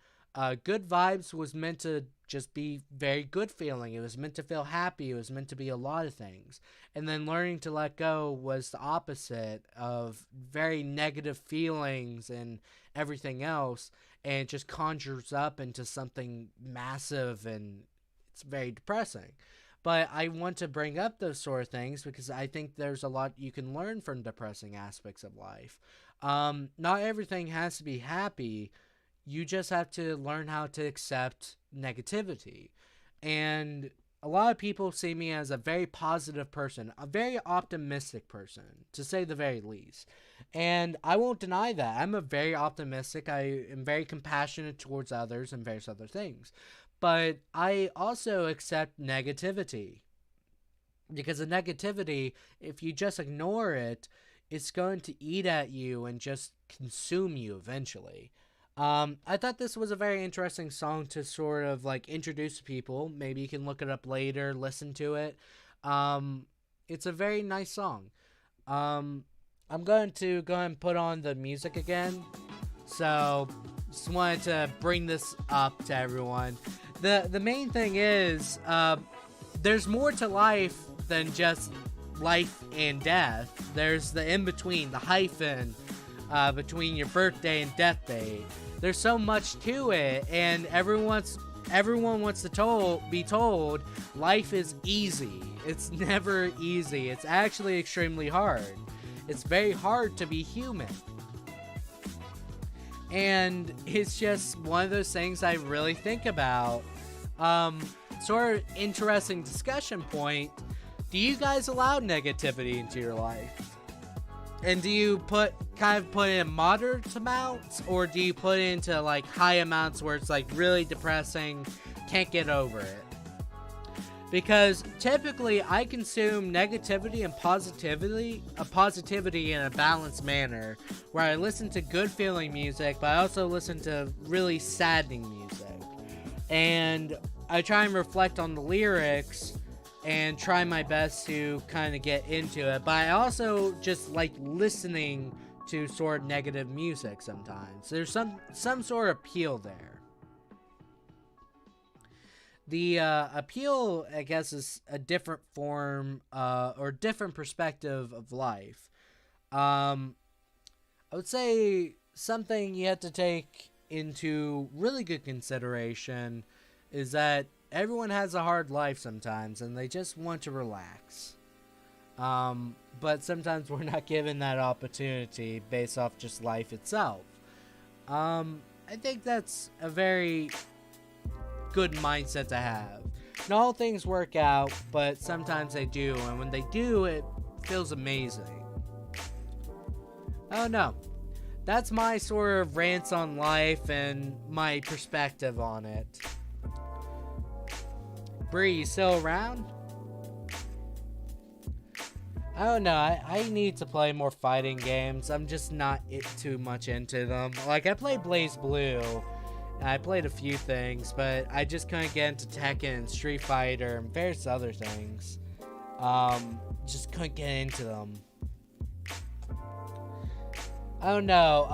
Good Vibes was meant to just be very good feeling. It was meant to feel happy. It was meant to be a lot of things. And then Learning to Let Go was the opposite of very negative feelings and everything else. And it just conjures up into something massive, and it's very depressing. But I want to bring up those sort of things because I think there's a lot you can learn from depressing aspects of life. Not everything has to be happy. You just have to learn how to accept negativity. And a lot of people see me as a very positive person, a very optimistic person, to say the very least. And I won't deny that. I'm a very optimistic. I am very compassionate towards others and various other things. But I also accept negativity. Because the negativity, if you just ignore it, it's going to eat at you and just consume you eventually. I thought this was a very interesting song to sort of like introduce people. Maybe you can look it up later, listen to it. It's a very nice song. I'm going to go ahead and put on the music again. So, just wanted to bring this up to everyone. The main thing is, there's more to life than just life and death. There's the in-between, the hyphen, between your birthday and death date. There's so much to it, and everyone wants to be told life is easy. It's never easy. It's actually extremely hard. It's very hard to be human. And it's just one of those things I really think about. Sort of interesting discussion point. Do you guys allow negativity into your life? And do you put it in moderate amounts, or do you put it into like high amounts where it's like really depressing, can't get over it? Because typically I consume negativity and positivity in a balanced manner, where I listen to good feeling music, but I also listen to really saddening music. And I try and reflect on the lyrics and try my best to kind of get into it. But I also just like listening to sort of negative music sometimes. There's some sort of appeal there. The appeal, I guess, is a different form or different perspective of life. I would say something you have to take into really good consideration is that everyone has a hard life sometimes, and they just want to relax. But sometimes we're not given that opportunity based off just life itself. I think that's a very good mindset to have. Not all things work out, but sometimes they do, and when they do, it feels amazing. Oh no. That's my sort of rants on life and my perspective on it. Bree, you still around? I don't know, I need to play more fighting games. I'm just not too much into them. Like, I played BlazBlue, and I played a few things, but I just couldn't get into Tekken and Street Fighter and various other things. Just couldn't get into them. I don't know,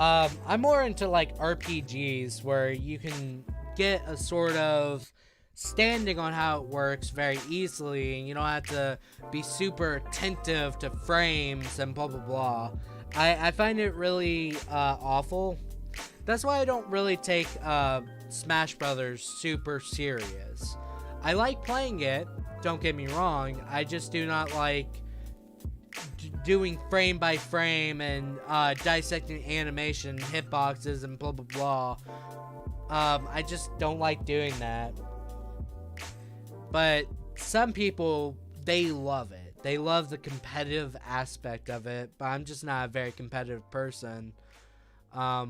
I'm more into, like, RPGs, where you can get a sort of standing on how it works very easily, and you don't have to be super attentive to frames and blah blah blah. I find it really awful. That's why I don't really take Smash Brothers super serious. I like playing it, don't get me wrong, I just do not like doing frame by frame and dissecting animation, hitboxes, and blah blah blah. I just don't like doing that. But some people, they love it. They love the competitive aspect of it, but I'm just not a very competitive person. I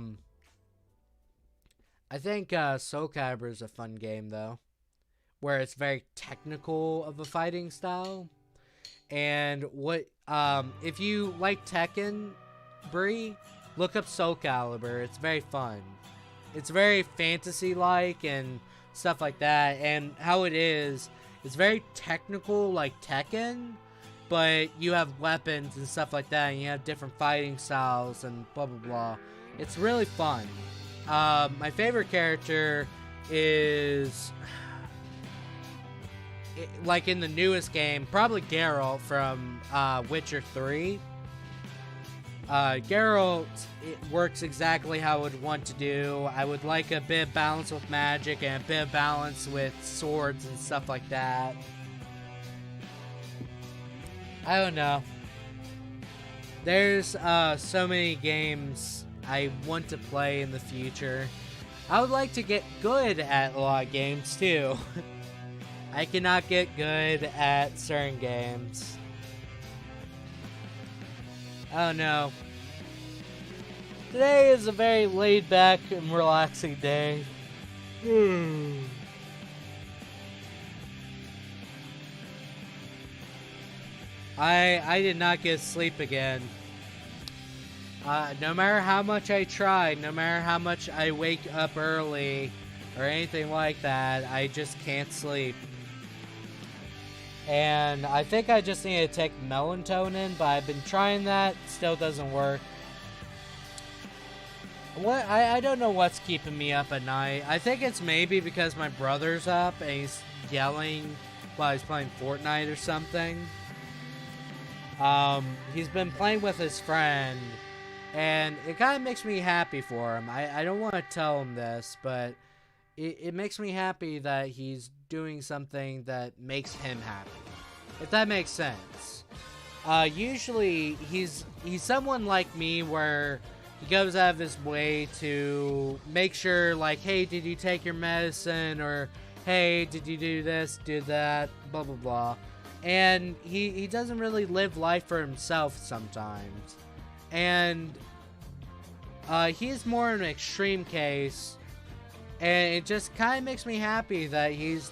think Soul Calibur is a fun game, though, where it's very technical of a fighting style. And if you like Tekken, Bree, look up Soul Calibur. It's very fun. It's very fantasy-like and stuff like that. And how it is, it's very technical like Tekken, but you have weapons and stuff like that, and you have different fighting styles and blah blah blah. It's really fun. My favorite character is, like in the newest game, probably Geralt from Witcher 3. Geralt, it works exactly how I would want to do. I would like a bit of balance with magic and a bit of balance with swords and stuff like that. I don't know. There's so many games I want to play in the future. I would like to get good at a lot of games too. I cannot get good at certain games. I don't know. Today is a very laid back and relaxing day. I did not get sleep again. No matter how much I try, no matter how much I wake up early or anything like that, I just can't sleep. And I think I just need to take melatonin, but I've been trying that, still doesn't work. I don't know what's keeping me up at night. I think it's maybe because my brother's up and he's yelling while he's playing Fortnite or something. He's been playing with his friend, and it kind of makes me happy for him. I don't want to tell him this, but it makes me happy that he's doing something that makes him happy, if that makes sense. Usually he's someone like me where he goes out of his way to make sure, like, hey, did you take your medicine, or hey, did you do this, do that, blah blah blah. And he doesn't really live life for himself sometimes, and he's more an extreme case. And it just kind of makes me happy that he's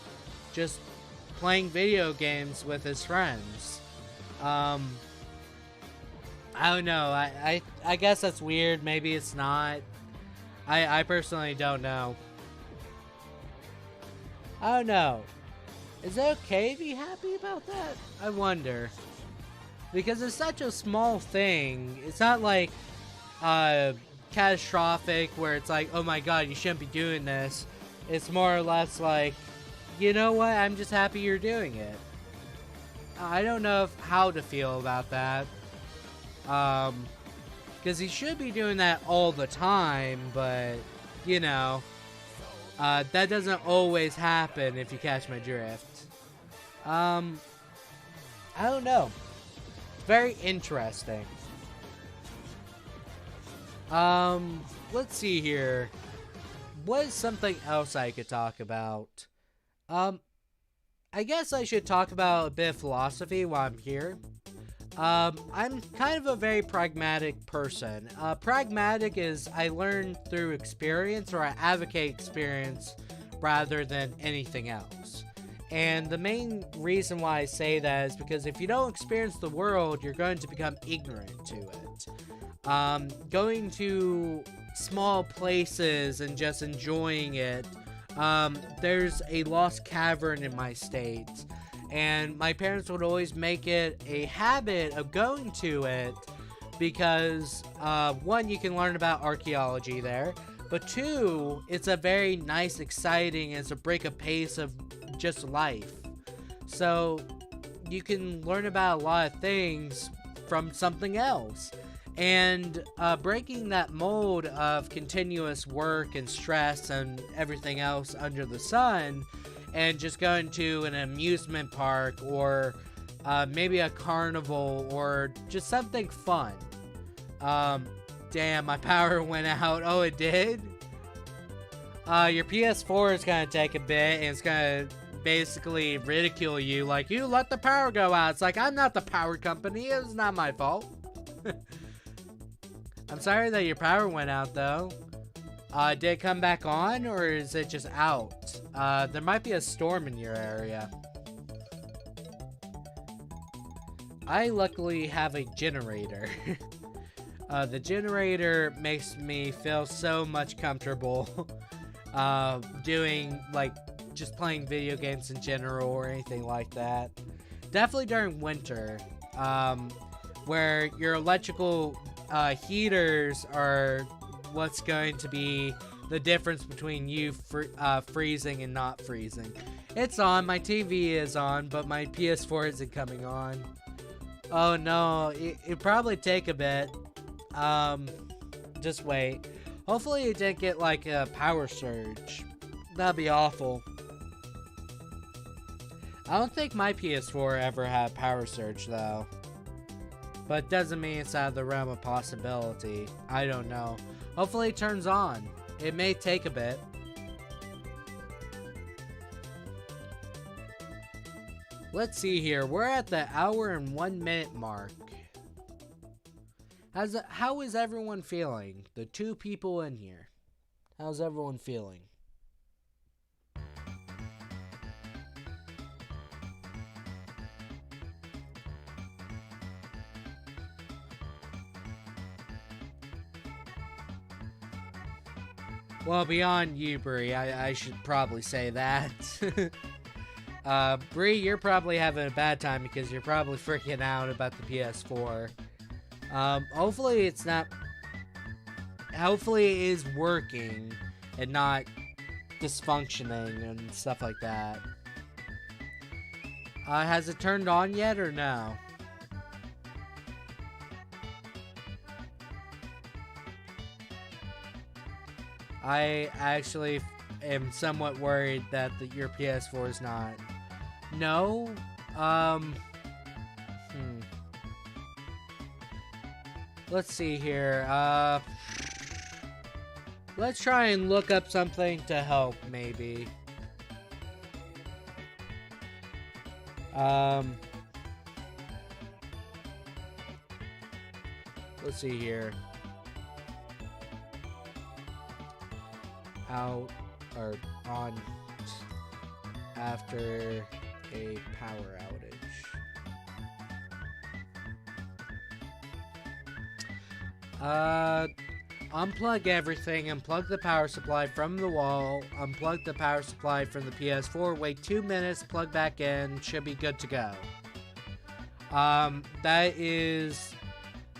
just playing video games with his friends. I don't know. I guess that's weird. Maybe it's not. I personally don't know. I don't know. Is it okay to be happy about that? I wonder. Because it's such a small thing. It's not like catastrophic where it's like, oh my god, you shouldn't be doing this. It's more or less like, you know what, I'm just happy you're doing it. I don't know how to feel about that, because he should be doing that all the time, but you know, that doesn't always happen, if you catch my drift. I don't know. It's very interesting. Let's see here. What is something else I could talk about? I guess I should talk about a bit of philosophy while I'm here. I'm kind of a very pragmatic person. Pragmatic is I learn through experience, or I advocate experience rather than anything else. And the main reason why I say that is because if you don't experience the world, you're going to become ignorant to it. Going to small places and just enjoying it. There's a lost cavern in my state, and my parents would always make it a habit of going to it because, one, you can learn about archaeology there, but two, it's a very nice, exciting, it's a break of pace of just life. So you can learn about a lot of things from something else. And breaking that mold of continuous work and stress and everything else under the sun, and just going to an amusement park or maybe a carnival or just something fun. Damn, my power went out. Oh, it did? Your PS4 is going to take a bit, and it's going to basically ridicule you, like, you let the power go out. It's like, I'm not the power company. It's not my fault. I'm sorry that your power went out, though. Did it come back on, or is it just out? There might be a storm in your area. I luckily have a generator. The generator makes me feel so much comfortable doing, like, just playing video games in general or anything like that. Definitely during winter, where your electrical heaters are what's going to be the difference between you freezing and not freezing. It's on. My TV is on, but my PS4 isn't coming on. Oh no, it'd probably take a bit. Just wait. Hopefully it didn't get like a power surge. That'd be awful. I don't think my PS4 ever had a power surge though. But doesn't mean it's out of the realm of possibility. I don't know. Hopefully it turns on. It may take a bit. Let's see here. We're at the hour and 1 minute mark. How is everyone feeling? The two people in here. How's everyone feeling? Well, beyond you, Bree, I should probably say that. Bree, you're probably having a bad time because you're probably freaking out about the PS4. Hopefully it's not... Hopefully it is working and not dysfunctioning and stuff like that. Has it turned on yet or no? I actually am somewhat worried that your PS4 is not. No? Let's see here. Let's try and look up something to help, maybe. Let's see here. Out or on after a power outage. Unplug everything, unplug the power supply from the wall, unplug the power supply from the PS4, wait 2 minutes, plug back in, should be good to go. That is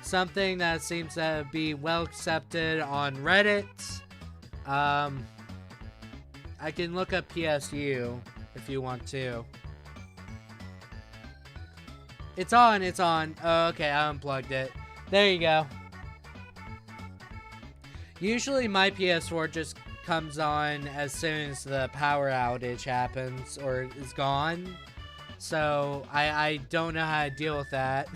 something that seems to be well accepted on Reddit. I can look up PSU if you want to. It's on, it's on. Oh, okay, I unplugged it. There you go. Usually my PS4 just comes on as soon as the power outage happens or is gone. So I don't know how to deal with that.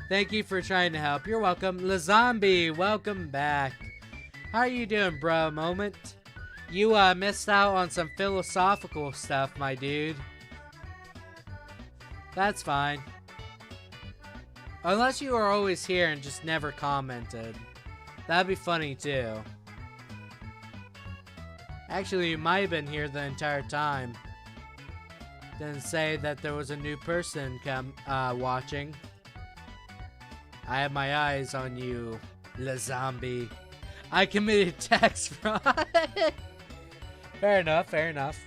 Thank you for trying to help. You're welcome. LaZombie, welcome back. How are you doing, bro? Moment. You missed out on some philosophical stuff, my dude. That's fine. Unless you were always here and just never commented. That'd be funny too. Actually, you might have been here the entire time. Didn't say that there was a new person watching. I have my eyes on you, LaZombie. I committed tax fraud. Fair enough, fair enough.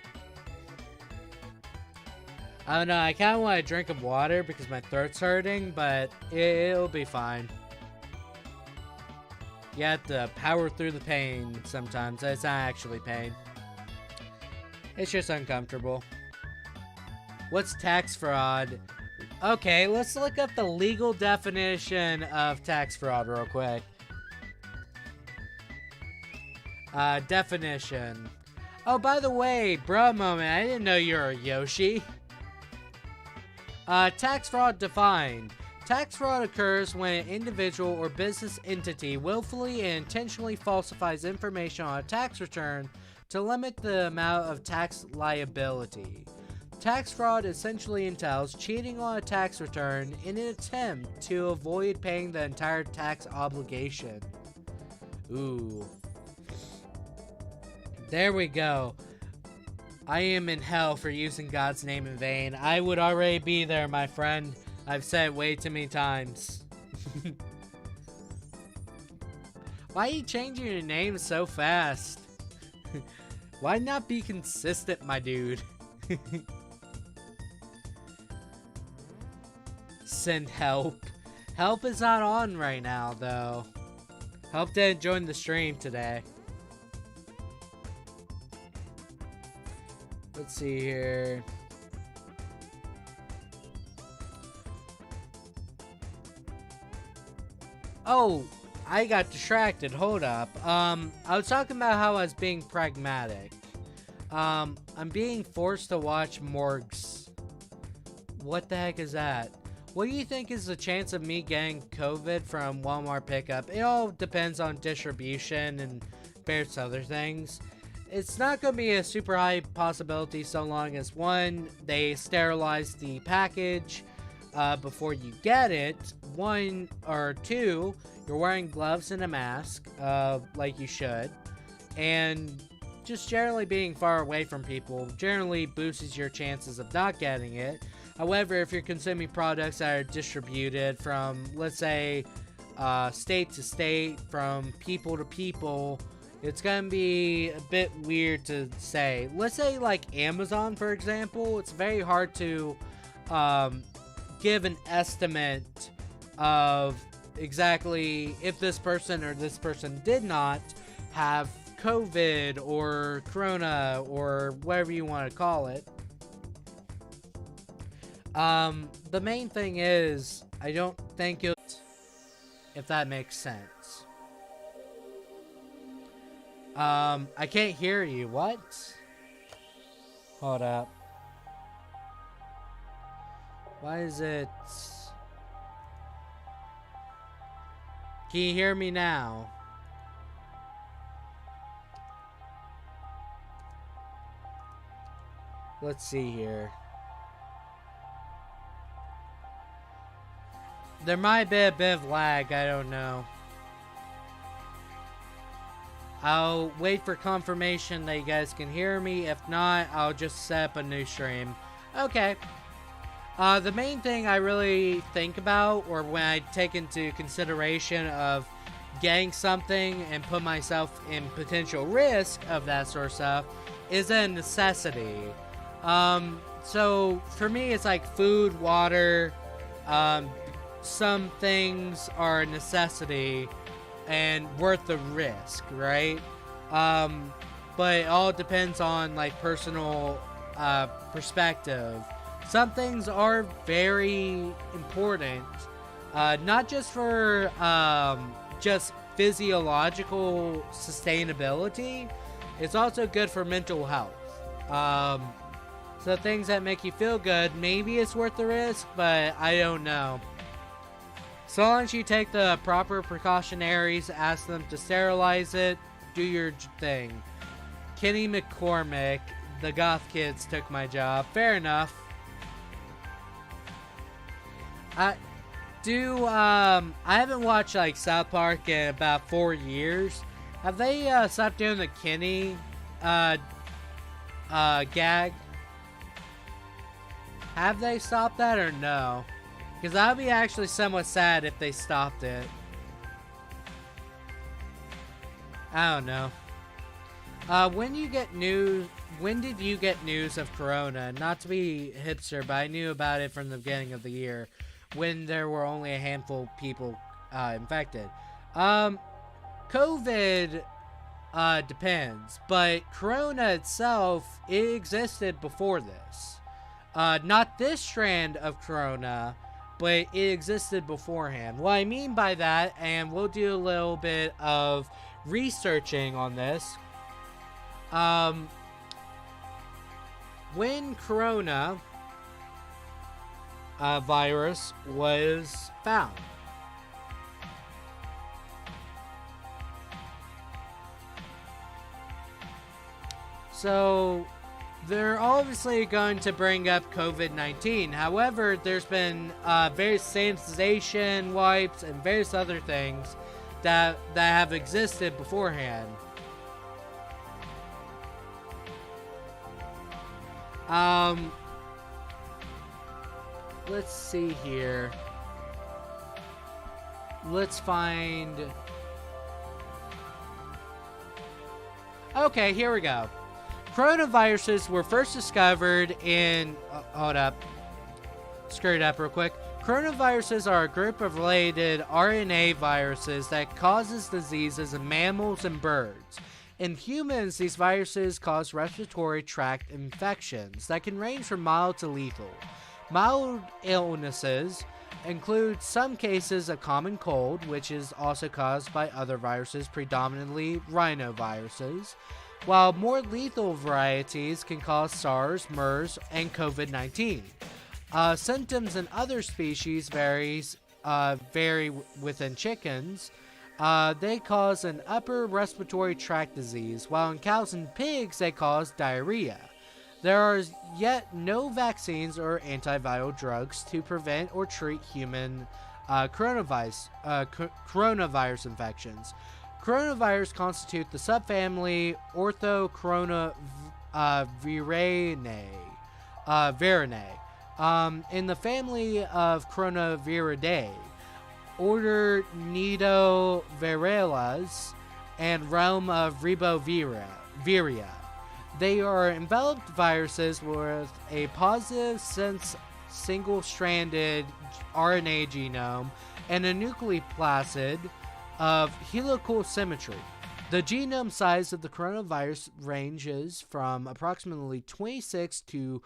I don't know, I kind of want a drink of water because my throat's hurting, but it'll be fine. You have to power through the pain sometimes. It's not actually pain. It's just uncomfortable. What's tax fraud? Okay, let's look up the legal definition of tax fraud real quick. Definition. Oh, by the way, bruh moment, I didn't know you're a Yoshi. Tax fraud defined. Tax fraud occurs when an individual or business entity willfully and intentionally falsifies information on a tax return to limit the amount of tax liability. Tax fraud essentially entails cheating on a tax return in an attempt to avoid paying the entire tax obligation. Ooh. There we go. I am in hell for using God's name in vain. I would already be there, my friend. I've said it way too many times. Why are you changing your name so fast? Why not be consistent, my dude? Send help. Help is not on right now, though. Help didn't join the stream today. Let's see here. Oh, I got distracted. Hold up. I was talking about how I was being pragmatic. I'm being forced to watch Morgs. What the heck is that? What do you think is the chance of me getting COVID from Walmart pickup? It all depends on distribution and various other things. It's not going to be a super high possibility so long as, one, they sterilize the package before you get it. One, or two, you're wearing gloves and a mask, like you should. And just generally being far away from people generally boosts your chances of not getting it. However, if you're consuming products that are distributed from, let's say, state to state, from people to people, it's gonna be a bit weird to say. Let's say like Amazon, for example. It's very hard to give an estimate of exactly if this person or this person did not have COVID or Corona or whatever you want to call it. The main thing is, I don't think if that makes sense. I can't hear you. What? Hold up. Why is it... Can you hear me now? Let's see here. There might be a bit of lag, I don't know. I'll wait for confirmation that you guys can hear me. If not, I'll just set up a new stream. Okay. The main thing I really think about, or when I take into consideration of getting something and put myself in potential risk of that sort of stuff, is a necessity. So for me, it's like food, water. Some things are a necessity and worth the risk, right? But it all depends on like personal perspective. Some things are very important, not just for just physiological sustainability. It's also good for mental health. So things that make you feel good, maybe it's worth the risk, but I don't know. So long as you take the proper precautionaries, ask them to sterilize it, do your thing. Kenny McCormick, the goth kids took my job. Fair enough. I haven't watched like South Park in about 4 years. Have they stopped doing the Kenny gag? Have they stopped that or no? Because I'd be actually somewhat sad if they stopped it. I don't know. When did you get news of Corona? Not to be hipster, but I knew about it from the beginning of the year, when there were only a handful of people infected. COVID depends, but Corona itself, it existed before this. Not this strand of corona, but it existed beforehand. What I mean by that, and we'll do a little bit of researching on this, when corona virus was found. So they're obviously going to bring up COVID-19. However, there's been various sanitization wipes and various other things that have existed beforehand. Let's see here. Let's find... Okay, here we go. Coronaviruses were first discovered in... hold up. Screwed up real quick. Coronaviruses are a group of related RNA viruses that causes diseases in mammals and birds. In humans, these viruses cause respiratory tract infections that can range from mild to lethal. Mild illnesses include some cases of common cold, which is also caused by other viruses, predominantly rhinoviruses, while more lethal varieties can cause SARS, MERS, and COVID-19. Symptoms in other species vary within chickens. They cause an upper respiratory tract disease, while in cows and pigs they cause diarrhea. There are yet no vaccines or antiviral drugs to prevent or treat human coronavirus infections. Coronavirus constitute the subfamily Orthocoronavirinae. In the family of Coronaviridae, order Nidovirales, and realm of Riboviria. They are enveloped viruses with a positive single-stranded RNA genome and a nucleoplacid of helical symmetry. The genome size of the coronavirus ranges from approximately 26 to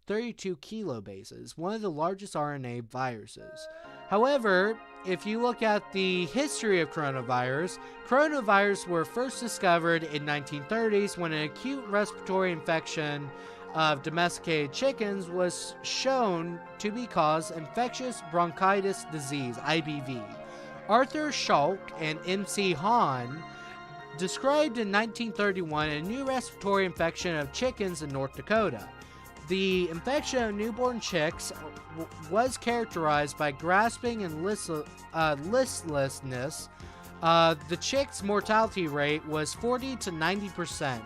32 kilobases, one of the largest RNA viruses. However, if you look at the history of coronavirus were first discovered in 1930s when an acute respiratory infection of domesticated chickens was shown to be caused infectious bronchitis disease, IBV. Arthur Schalk and M.C. Hahn described in 1931 a new respiratory infection of chickens in North Dakota. The infection of newborn chicks was characterized by grasping and listlessness. The chicks' mortality rate was 40 to 90%.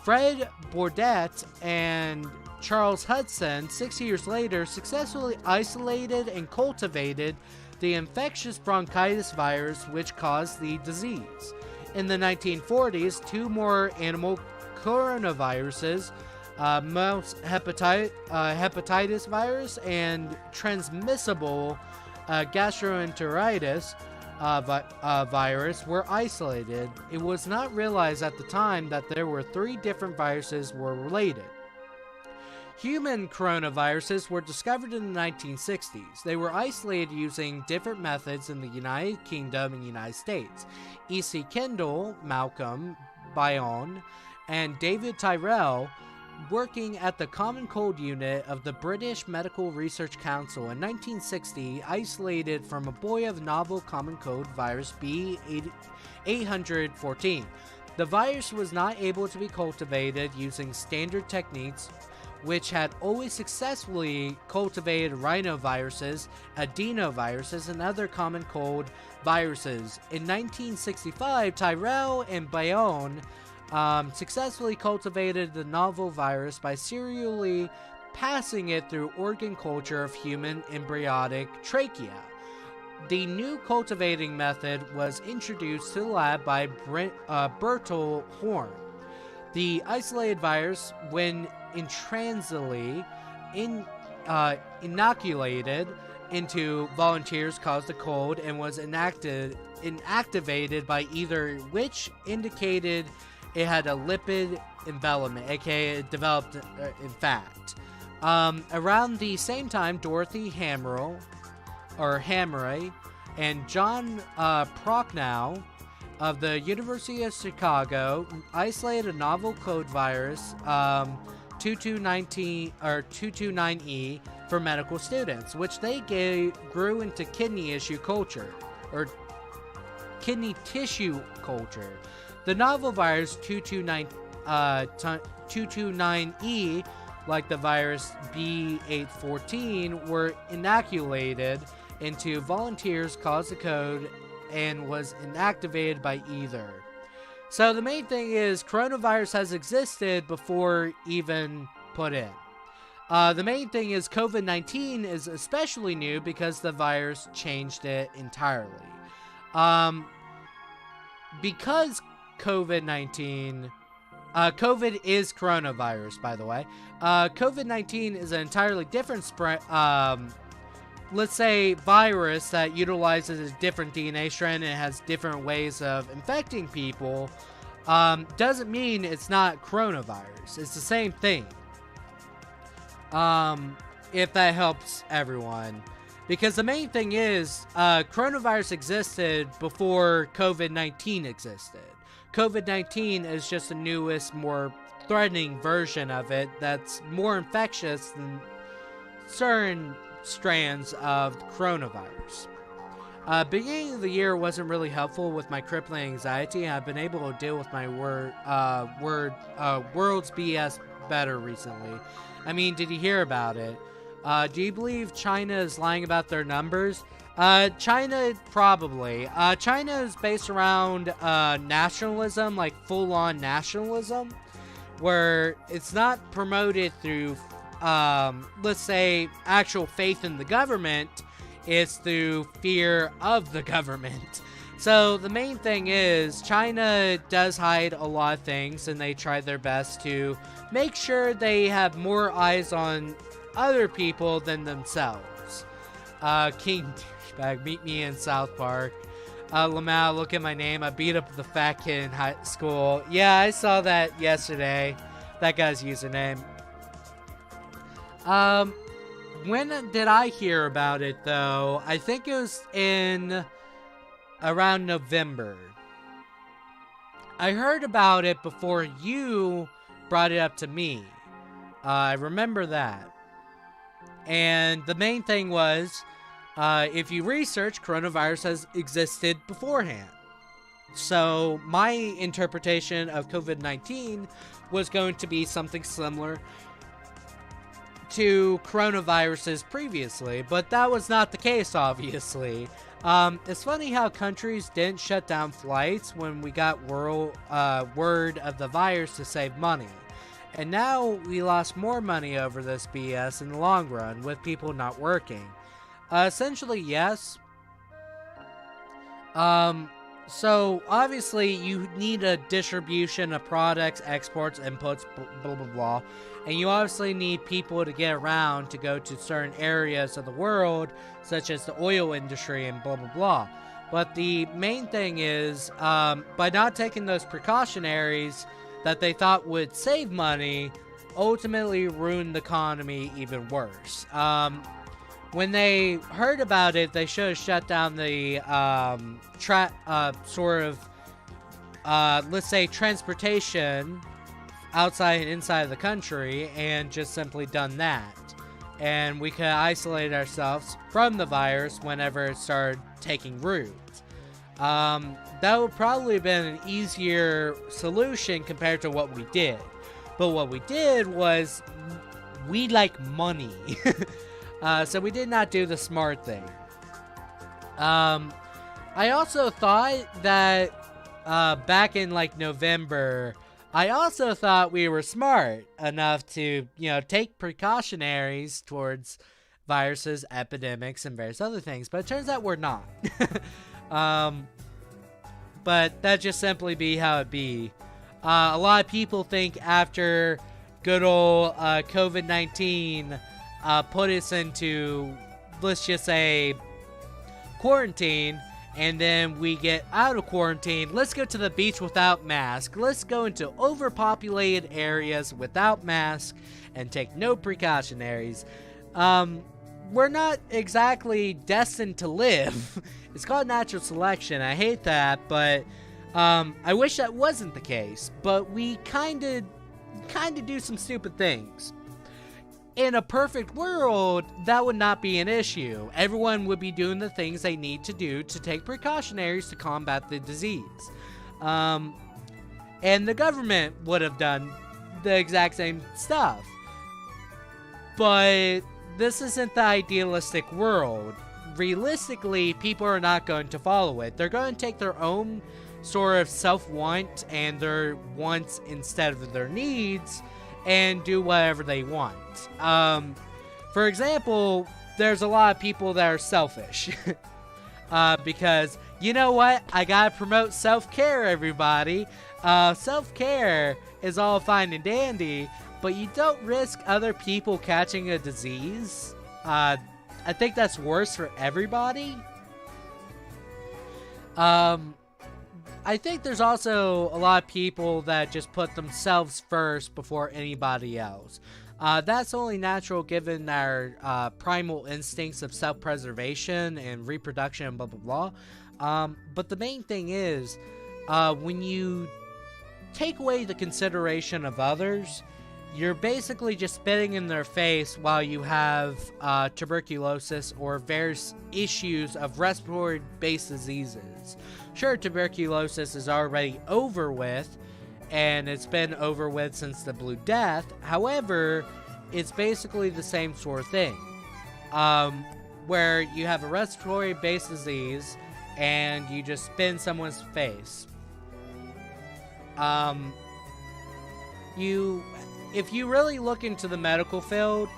Fred Bourdette and Charles Hudson, 6 years later, successfully isolated and cultivated the infectious bronchitis virus which caused the disease. In the 1940s, two more animal coronaviruses, mouse hepatitis virus and transmissible gastroenteritis virus were isolated. It was not realized at the time that there were three different viruses were related. Human coronaviruses were discovered in the 1960s. They were isolated using different methods in the United Kingdom and United States. E.C. Kendall, Malcolm Bayon, and David Tyrrell, working at the Common Cold Unit of the British Medical Research Council in 1960, isolated from a boy of novel common cold virus B814. The virus was not able to be cultivated using standard techniques, which had always successfully cultivated rhinoviruses, adenoviruses, and other common cold viruses. In 1965, Tyrrell and Bayon successfully cultivated the novel virus by serially passing it through organ culture of human embryonic trachea. The new cultivating method was introduced to the lab by Bertel Horn. The isolated virus, when intransally inoculated into volunteers, caused a cold and was inactivated by either, which indicated it had a lipid envelopment, aka it developed in fact. Around the same time, Dorothy Hamray and John Prochnow of the University of Chicago isolated a novel code virus, 229E, for medical students, which they grew into kidney tissue culture. The novel virus 229E, like the virus B814, were inoculated into volunteers, caused the code, and was inactivated by either. So the main thing is coronavirus has existed before even put in. The main thing is COVID-19 is especially new because the virus changed it entirely. Because COVID-19... COVID is coronavirus, by the way. COVID-19 is an entirely different let's say, virus that utilizes a different DNA strand and has different ways of infecting people. Doesn't mean it's not coronavirus. It's the same thing. If that helps everyone. Because the main thing is, coronavirus existed before COVID-19 existed. COVID-19 is just the newest, more threatening version of it that's more infectious than certain strands of coronavirus. Beginning of the year wasn't really helpful with my crippling anxiety, and I've been able to deal with my world's BS better recently. I mean, did you hear about it? Do you believe China is lying about their numbers? China, probably. China is based around nationalism, like full-on nationalism, where it's not promoted through, let's say, actual faith in the government. It's through fear of the government. So the main thing is, China does hide a lot of things, and they try their best to make sure they have more eyes on other people than themselves. King Douchebag, meet me in South Park. Lamau, look at my name. I beat up the fat kid in high school. Yeah, I saw that yesterday. That guy's username. When did I hear about it, though? I think it was in around November. I heard about it before you brought it up to me. I remember that. And the main thing was, if you research, coronavirus has existed beforehand. So my interpretation of COVID-19 was going to be something similar to coronaviruses previously, but that was not the case, obviously. It's funny how countries didn't shut down flights when we got word of the virus to save money. And now we lost more money over this BS in the long run with people not working. Essentially, yes. So obviously you need a distribution of products, exports, inputs, blah, blah, blah. And you obviously need people to get around to go to certain areas of the world, such as the oil industry and blah, blah, blah. But the main thing is, by not taking those precautionaries that they thought would save money, ultimately ruined the economy even worse. When they heard about it, they should have shut down the let's say, transportation outside and inside of the country, and just simply done that. And we could isolate ourselves from the virus whenever it started taking root. That would probably have been an easier solution compared to what we did. But what we did was, we like money. So we did not do the smart thing. I also thought that back in like November, I also thought we were smart enough to, take precautionaries towards viruses, epidemics, and various other things. But it turns out we're not. But that just simply be how it be. A lot of people think after good old COVID-19 put us into, let's just say, quarantine, and then we get out of quarantine. Let's go to the beach without mask. Let's go into overpopulated areas without mask and take no precautionaries. We're not exactly destined to live. It's called natural selection. I hate that, but I wish that wasn't the case. But we kind of do some stupid things. In a perfect world, that would not be an issue. Everyone would be doing the things they need to do to take precautionaries to combat the disease. And the government would have done the exact same stuff. But this isn't the idealistic world. Realistically, people are not going to follow it. They're going to take their own sort of self-want and their wants instead of their needs and do whatever they want. For example, there's a lot of people that are selfish. Because, you know what? I gotta promote self-care, everybody. Self-care is all fine and dandy, but you don't risk other people catching a disease. I think that's worse for everybody. I think there's also a lot of people that just put themselves first before anybody else. That's only natural given our primal instincts of self-preservation and reproduction and blah blah blah. But the main thing is, when you take away the consideration of others, you're basically just spitting in their face while you have tuberculosis or various issues of respiratory-based diseases. Sure, tuberculosis is already over with, and it's been over with since the Blue Death. However, it's basically the same sort of thing, where you have a respiratory-based disease, and you just spit in someone's face. If you really look into the medical field,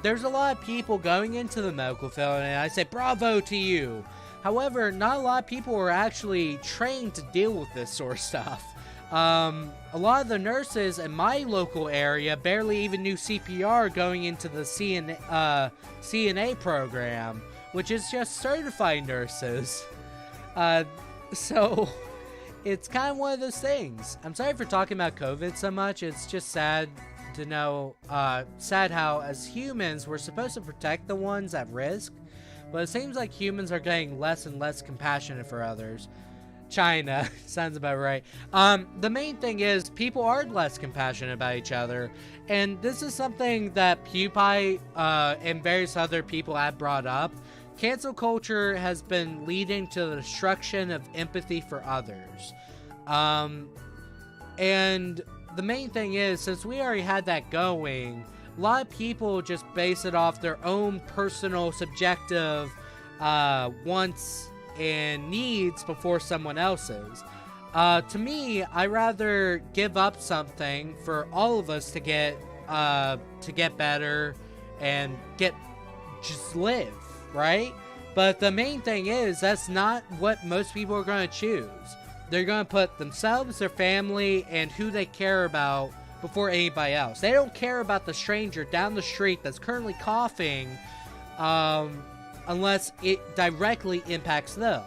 there's a lot of people going into the medical field, and I say bravo to you. However, not a lot of people are actually trained to deal with this sort of stuff. A lot of the nurses in my local area barely even knew CPR going into the CNA program, which is just certified nurses. So it's kind of one of those things. I'm sorry for talking about COVID so much. It's just sad to know, sad how as humans we're supposed to protect the ones at risk, but it seems like humans are getting less and less compassionate for others. China sounds about right. The main thing is people are less compassionate about each other, and this is something that PewDiePie and various other people have brought up. Cancel culture has been leading to the destruction of empathy for others. And the main thing is, since we already had that going, a lot of people just base it off their own personal, subjective wants and needs before someone else's. To me, I rather give up something for all of us to get better and just live, right? But the main thing is, that's not what most people are going to choose. They're going to put themselves, their family, and who they care about before anybody else. They don't care about the stranger down the street that's currently coughing, unless it directly impacts them.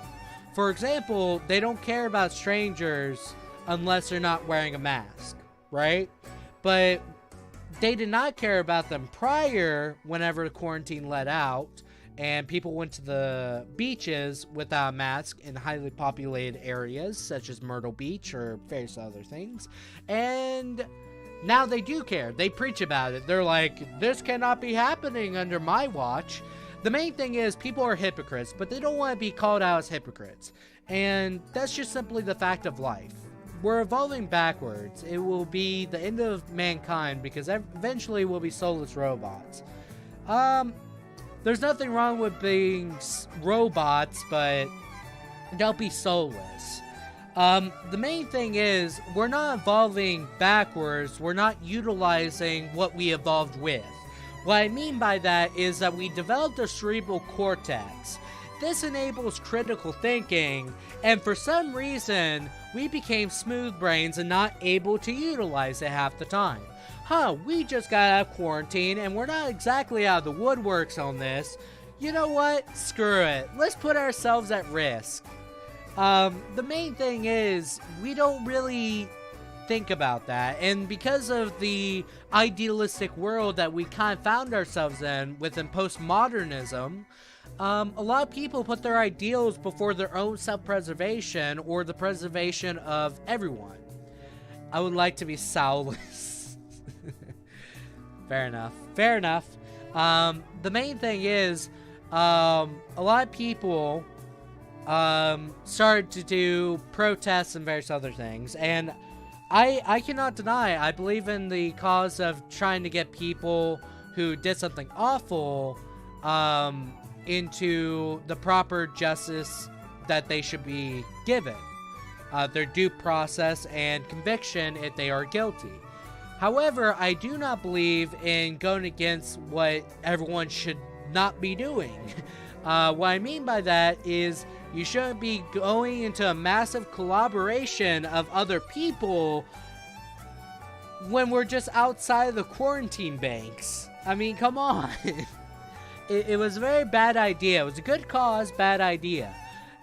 For example, they don't care about strangers unless they're not wearing a mask, right? But they did not care about them prior, whenever the quarantine let out and people went to the beaches without a mask in highly populated areas such as Myrtle Beach or various other things. And now they do care. They preach about it. They're like, this cannot be happening under my watch. The main thing is, people are hypocrites, but they don't want to be called out as hypocrites. And that's just simply the fact of life. We're evolving backwards. It will be the end of mankind because eventually we'll be soulless robots. There's nothing wrong with being robots, but don't be soulless. The main thing is, we're not evolving backwards. We're not utilizing what we evolved with. What I mean by that is that we developed a cerebral cortex. This enables critical thinking, and for some reason, we became smooth brains and not able to utilize it half the time. We just got out of quarantine, and we're not exactly out of the woodworks on this. you know what? Screw it. Let's put ourselves at risk. The main thing is, we don't really think about that, and because of the idealistic world that we kind of found ourselves in within postmodernism, a lot of people put their ideals before their own self-preservation or the preservation of everyone. I would like to be soulless. Fair enough. Fair enough. The main thing is, a lot of people started to do protests and various other things, and I cannot deny, I believe in the cause of trying to get people who did something awful into the proper justice that they should be given. Their due process and conviction if they are guilty. However, I do not believe in going against what everyone should not be doing. What I mean by that is you shouldn't be going into a massive collaboration of other people when we're just outside of the quarantine banks. I mean, come on. It was a very bad idea. It was a good cause, bad idea.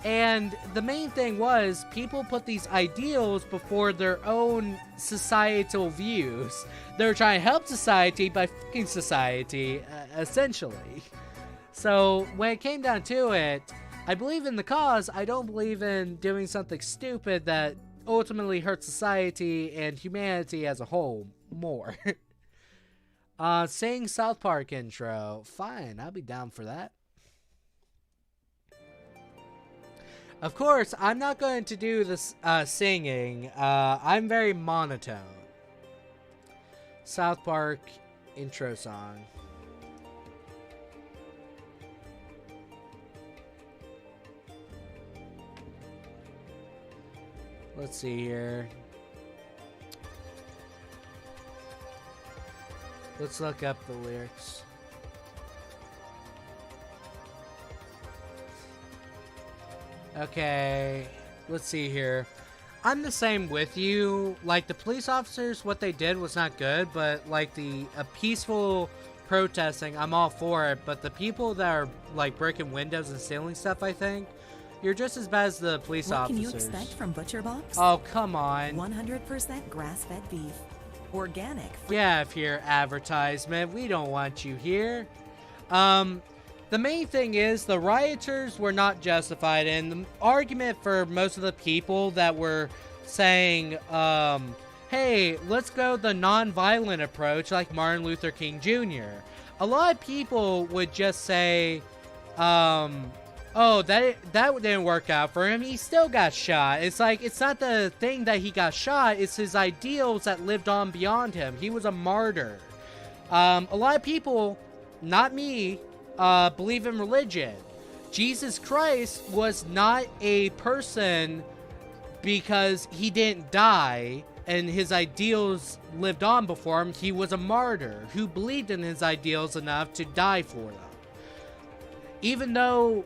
And the main thing was, people put these ideals before their own societal views. They were trying to help society by fucking society, essentially. So, when it came down to it, I believe in the cause. I don't believe in doing something stupid that ultimately hurts society and humanity as a whole more. Sing South Park intro. Fine, I'll be down for that. Of course, I'm not going to do this singing. I'm very monotone. South Park intro song. Let's see here. Let's look up the lyrics. Okay, let's see here. I'm the same with you. Like, the police officers, what they did was not good, but like a peaceful protesting, I'm all for it. But the people that are like breaking windows and stealing stuff, I think, you're just as bad as the police officers. What can you expect from Butcher Box? Oh, come on. 100% grass-fed beef. Organic. Yeah, if you're advertisement, we don't want you here. The main thing is, the rioters were not justified, and the argument for most of the people that were saying, hey, let's go the non-violent approach like Martin Luther King Jr. A lot of people would just say, oh, that didn't work out for him. He still got shot. It's like, it's not the thing that he got shot. It's his ideals that lived on beyond him. He was a martyr. A lot of people, not me, believe in religion. Jesus Christ was not a person because he didn't die and his ideals lived on before him. He was a martyr who believed in his ideals enough to die for them. Even though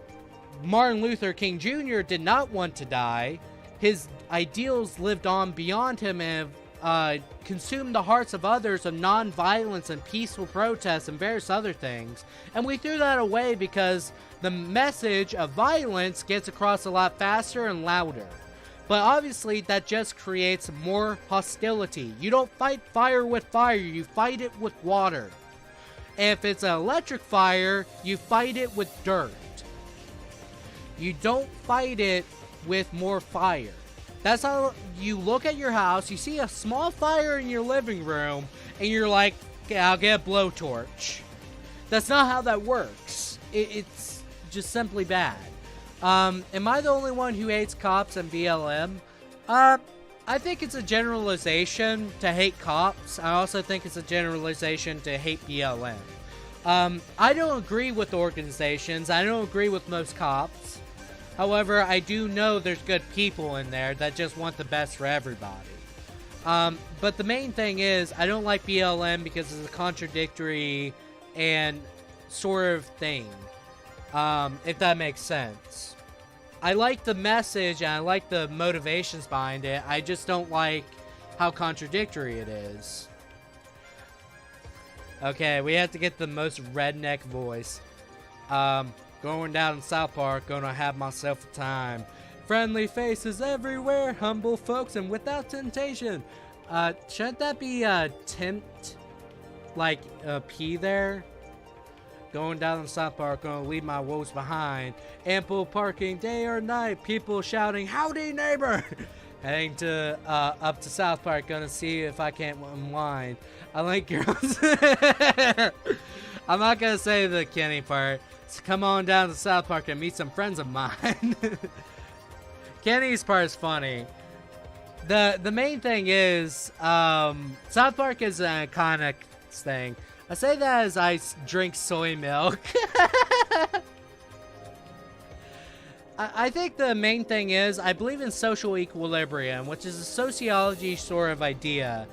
Martin Luther King Jr. did not want to die, his ideals lived on beyond him and consumed the hearts of others of non-violence and peaceful protests and various other things. And we threw that away because the message of violence gets across a lot faster and louder. But obviously that just creates more hostility. You don't fight fire with fire, you fight it with water. And if it's an electric fire, you fight it with dirt. You don't fight it with more fire. That's how you look at your house, you see a small fire in your living room, and you're like, okay, I'll get a blowtorch. That's not how that works. It's just simply bad. Am I the only one who hates cops and BLM? I think it's a generalization to hate cops. I also think it's a generalization to hate BLM. I don't agree with organizations. I don't agree with most cops. However, I do know there's good people in there that just want the best for everybody. But the main thing is, I don't like BLM because it's a contradictory and sort of thing. If that makes sense. I like the message and I like the motivations behind it. I just don't like how contradictory it is. Okay, we have to get the most redneck voice. Going down in South Park, gonna have myself a time. Friendly faces everywhere, humble folks, and without temptation. Shouldn't that be, tempt, like, P there? Going down in South Park, gonna leave my woes behind. Ample parking day or night, people shouting, howdy neighbor! Heading to, up to South Park, gonna see if I can't unwind. I like girls. I'm not gonna say the Kenny part. So come on down to South Park and meet some friends of mine. Kenny's part is funny. The main thing is, South Park is an iconic thing. I say that as I drink soy milk. I think the main thing is, I believe in social equilibrium, which is a sociology sort of idea.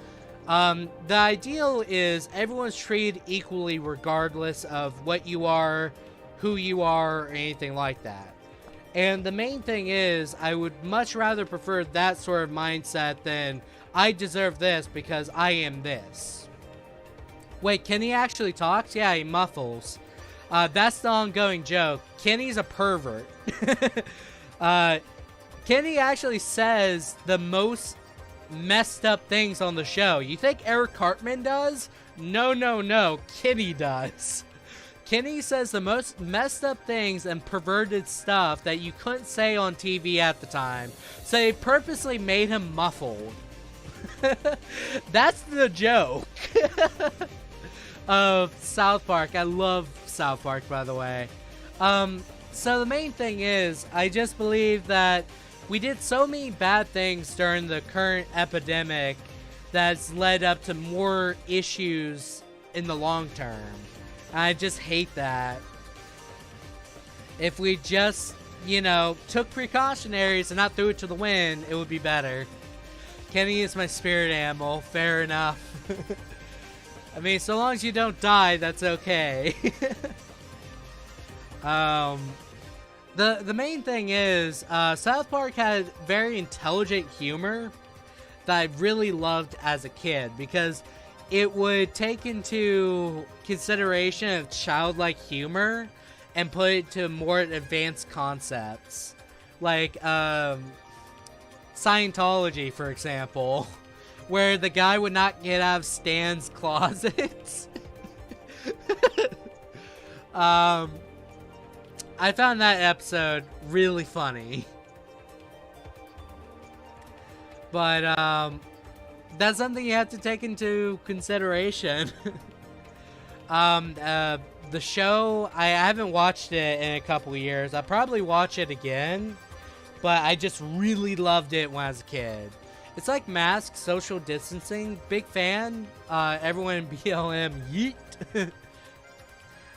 The ideal is everyone's treated equally regardless of what you are, who you are, or anything like that. And the main thing is, I would much rather prefer that sort of mindset than I deserve this because I am this. Wait, Kenny actually talks? Yeah, he muffles. That's the ongoing joke. Kenny's a pervert. Kenny actually says the most messed up things on the show. You think Eric Cartman does? No. Kenny does. Kenny says the most messed up things and perverted stuff that you couldn't say on TV at the time. So they purposely made him muffled. That's the joke of South Park. I love South Park, by the way. So the main thing is, I just believe that we did so many bad things during the current epidemic that's led up to more issues in the long term. I just hate that. If we just, took precautionaries and not threw it to the wind, it would be better. Kenny is my spirit animal. Fair enough. I mean, so long as you don't die, that's okay. The main thing is, South Park had very intelligent humor that I really loved as a kid because it would take into consideration of childlike humor and put it to more advanced concepts. Like, Scientology, for example, where the guy would not get out of Stan's closet. I found that episode really funny. But, that's something you have to take into consideration. The show, I haven't watched it in a couple years. I'll probably watch it again, but I just really loved it when I was a kid. It's like Mask, social distancing. Big fan. Everyone in BLM, yeet.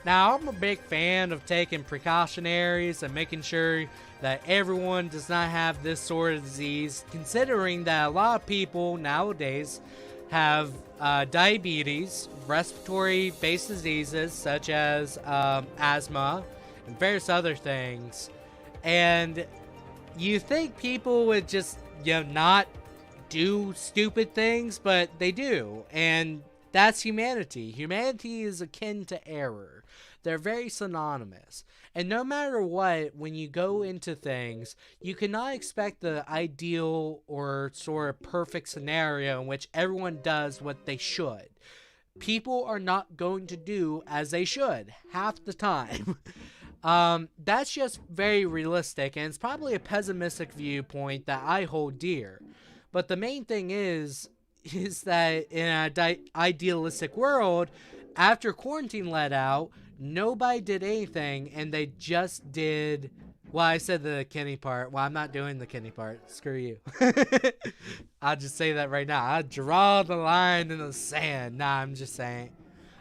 Now, I'm a big fan of taking precautionaries and making sure that everyone does not have this sort of disease, considering that a lot of people nowadays have diabetes, respiratory-based diseases such as asthma, and various other things. And you think people would just, not do stupid things, but they do. And that's humanity. Humanity is akin to error. They're very synonymous. And no matter what, when you go into things, you cannot expect the ideal or sort of perfect scenario in which everyone does what they should. People are not going to do as they should half the time. That's just very realistic, and it's probably a pessimistic viewpoint that I hold dear. But the main thing is that in an idealistic world, after quarantine let out, nobody did anything, and they just did... Well, I said the Kenny part. Well, I'm not doing the Kenny part. Screw you. I'll just say that right now. I'll draw the line in the sand. Nah, I'm just saying.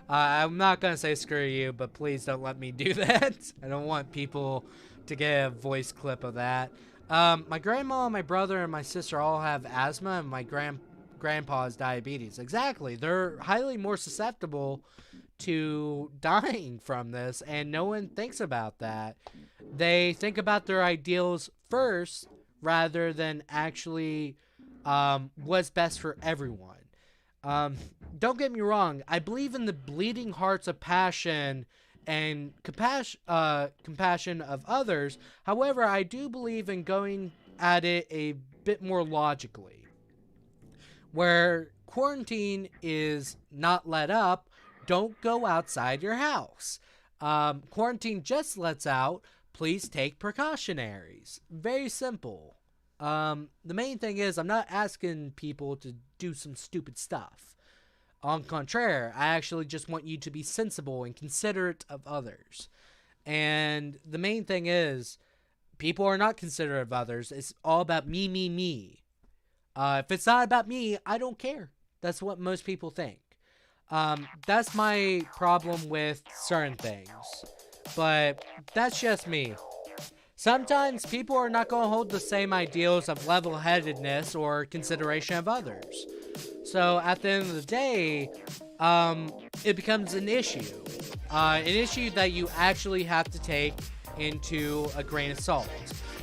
I'm not going to say screw you, but please don't let me do that. I don't want people to get a voice clip of that. My grandma, my brother, and my sister all have asthma, and my grandpa has diabetes. Exactly. They're highly more susceptible to dying from this, and no one thinks about that. They think about their ideals first rather than actually what's best for everyone. Don't get me wrong, I believe in the bleeding hearts of passion and compassion of others. However, I do believe in going at it a bit more logically, where quarantine is not let up. Don't go outside your house. Quarantine just lets out, please take precautionaries. Very simple. The main thing is, I'm not asking people to do some stupid stuff. On contraire, I actually just want you to be sensible and considerate of others. And the main thing is, people are not considerate of others. It's all about me, me, me. If it's not about me, I don't care. That's what most people think. That's my problem with certain things. But that's just me. Sometimes people are not going to hold the same ideals of level-headedness or consideration of others. So at the end of the day, it becomes an issue. An issue that you actually have to take into a grain of salt.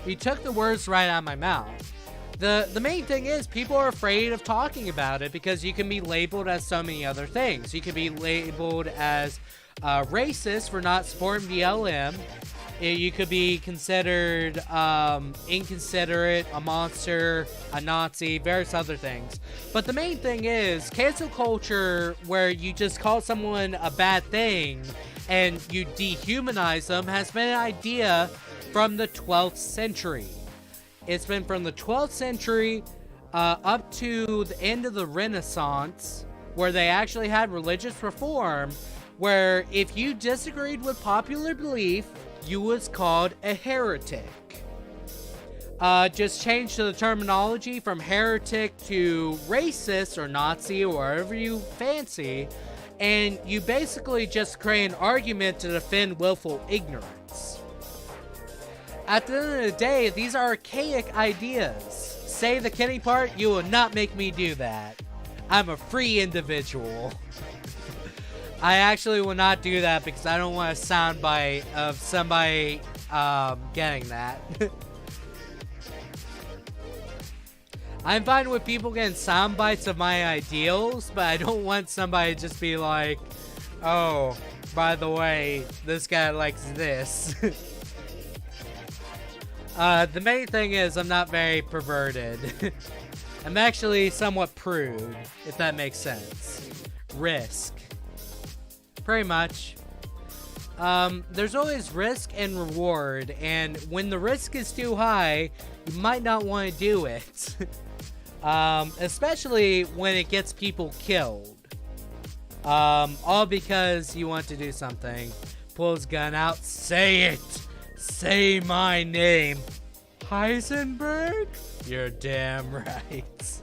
You took the words right out of my mouth. The main thing is, people are afraid of talking about it because you can be labeled as so many other things. You can be labeled as racist for not supporting BLM. You could be considered inconsiderate, a monster, a Nazi, various other things. But the main thing is, cancel culture, where you just call someone a bad thing and you dehumanize them, has been an idea from the 12th century. It's been from the 12th century up to the end of the Renaissance, where they actually had religious reform, where if you disagreed with popular belief, you was called a heretic. Just change the terminology from heretic to racist or Nazi or whatever you fancy, and you basically just create an argument to defend willful ignorance. At the end of the day, these are archaic ideas. Say the Kenny part, you will not make me do that. I'm a free individual. I actually will not do that because I don't want a soundbite of somebody getting that. I'm fine with people getting sound bites of my ideals, but I don't want somebody to just be like, oh, by the way, this guy likes this. The main thing is, I'm not very perverted. I'm actually somewhat prude, if that makes sense. Risk. Pretty much. There's always risk and reward, and when the risk is too high, you might not want to do it. Especially when it gets people killed. All because you want to do something. Pull his gun out, say it! Say my name. Heisenberg? You're damn right.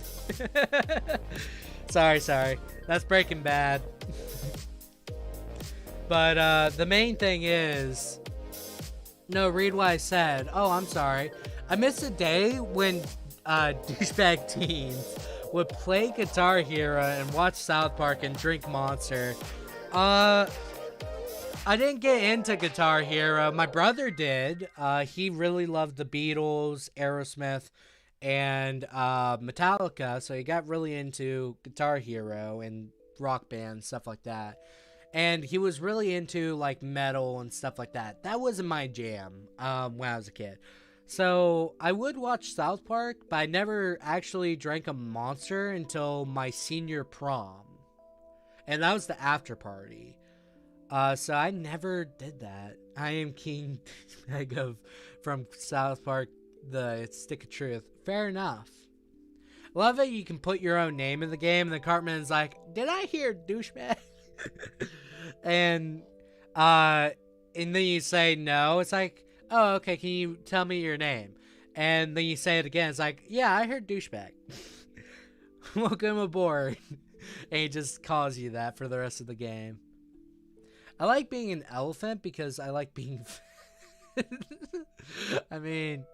Sorry. That's Breaking Bad. But, the main thing is... No, read what I said. Oh, I'm sorry. I missed a day when, douchebag teens would play Guitar Hero and watch South Park and drink Monster. I didn't get into Guitar Hero. My brother did. He really loved the Beatles, Aerosmith, and Metallica, so he got really into Guitar Hero and Rock Band, stuff like that. And he was really into, like, metal and stuff like that. That wasn't my jam when I was a kid. So I would watch South Park, but I never actually drank a Monster until my senior prom. And that was the after party. So I never did that. I am King Douchebag from South Park, the Stick of Truth. Fair enough. Love that you can put your own name in the game, and the Cartman's like, did I hear douchebag? and then you say no. It's like, oh, okay, can you tell me your name? And then you say it again. It's like, yeah, I heard douchebag. Welcome aboard. And he just calls you that for the rest of the game. I like being an elephant because I like being... I mean...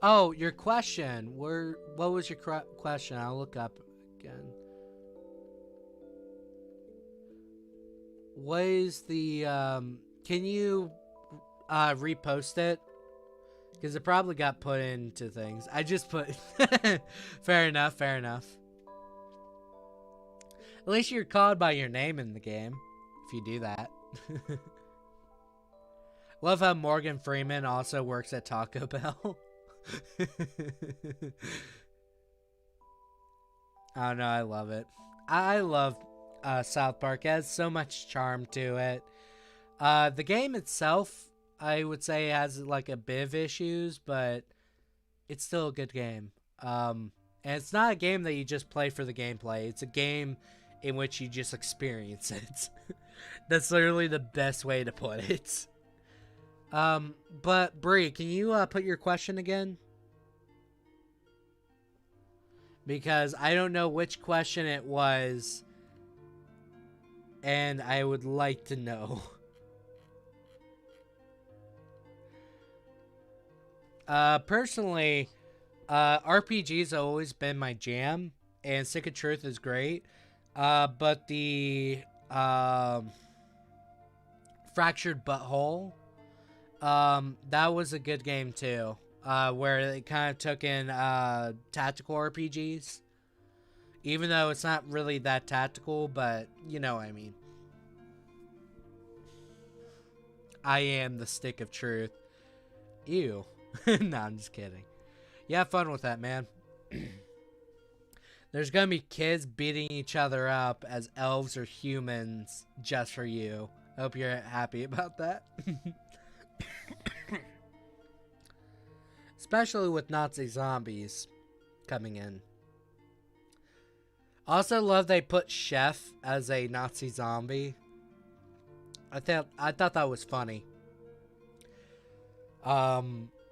Oh, your question. What was your question? I'll look up again. What is the... Can you repost it? Because it probably got put into things. I just put... Fair enough. At least you're called by your name in the game. If you do that. Love how Morgan Freeman also works at Taco Bell. I don't know, I love it. I love South Park. It has so much charm to it. The game itself, I would say, has like a bit of issues, but it's still a good game. And it's not a game that you just play for the gameplay. It's a game in which you just experience it. That's literally the best way to put it. But Bree, can you put your question again? Because I don't know which question it was, and I would like to know. Personally, RPGs have always been my jam, and Stick of Truth is great. But the Fractured Butthole, that was a good game too. Where they kind of took in tactical RPGs, even though it's not really that tactical, but you know what I mean. I am the Stick of Truth. Ew. No, I'm just kidding. You have fun with that, man. There's gonna be kids beating each other up as elves or humans just for you. I hope you're happy about that. Especially with Nazi zombies coming in. Also love they put Chef as a Nazi zombie. I thought that was funny.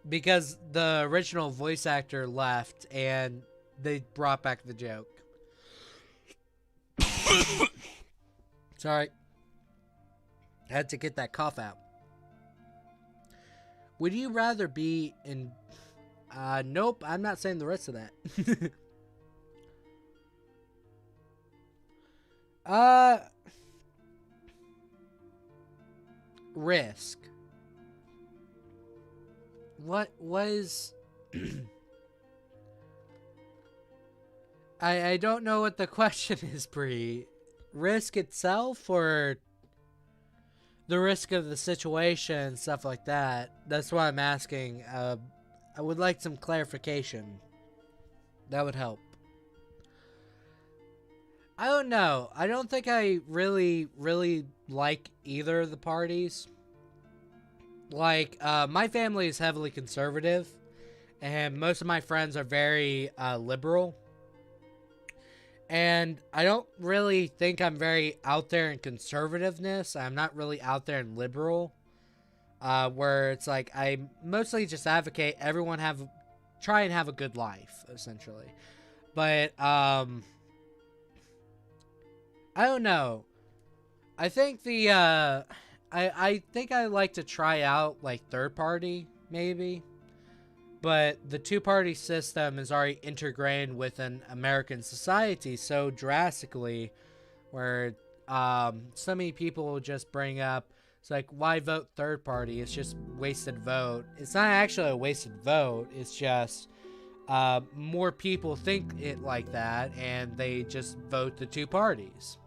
Because the original voice actor left and they brought back the joke. Sorry. I had to get that cough out. Would you rather be in... nope, I'm not saying the rest of that. Risk. What was... I don't know what the question is, Bree. Risk itself or the risk of the situation and stuff like that? That's what I'm asking. I would like some clarification. That would help. I don't know. I don't think I really like either of the parties. Like, my family is heavily conservative, and most of my friends are very liberal. And I don't really think I'm very out there in conservativeness. I'm not really out there in liberal. Where it's like, I mostly just advocate everyone try and have a good life, essentially. But, I don't know. I think I think I like to try out, like, third party, maybe. But the two-party system is already integrated with an American society so drastically where so many people will just bring up, it's like, why vote third party? It's just wasted vote. It's not actually a wasted vote. It's just more people think it like that, and they just vote the two parties.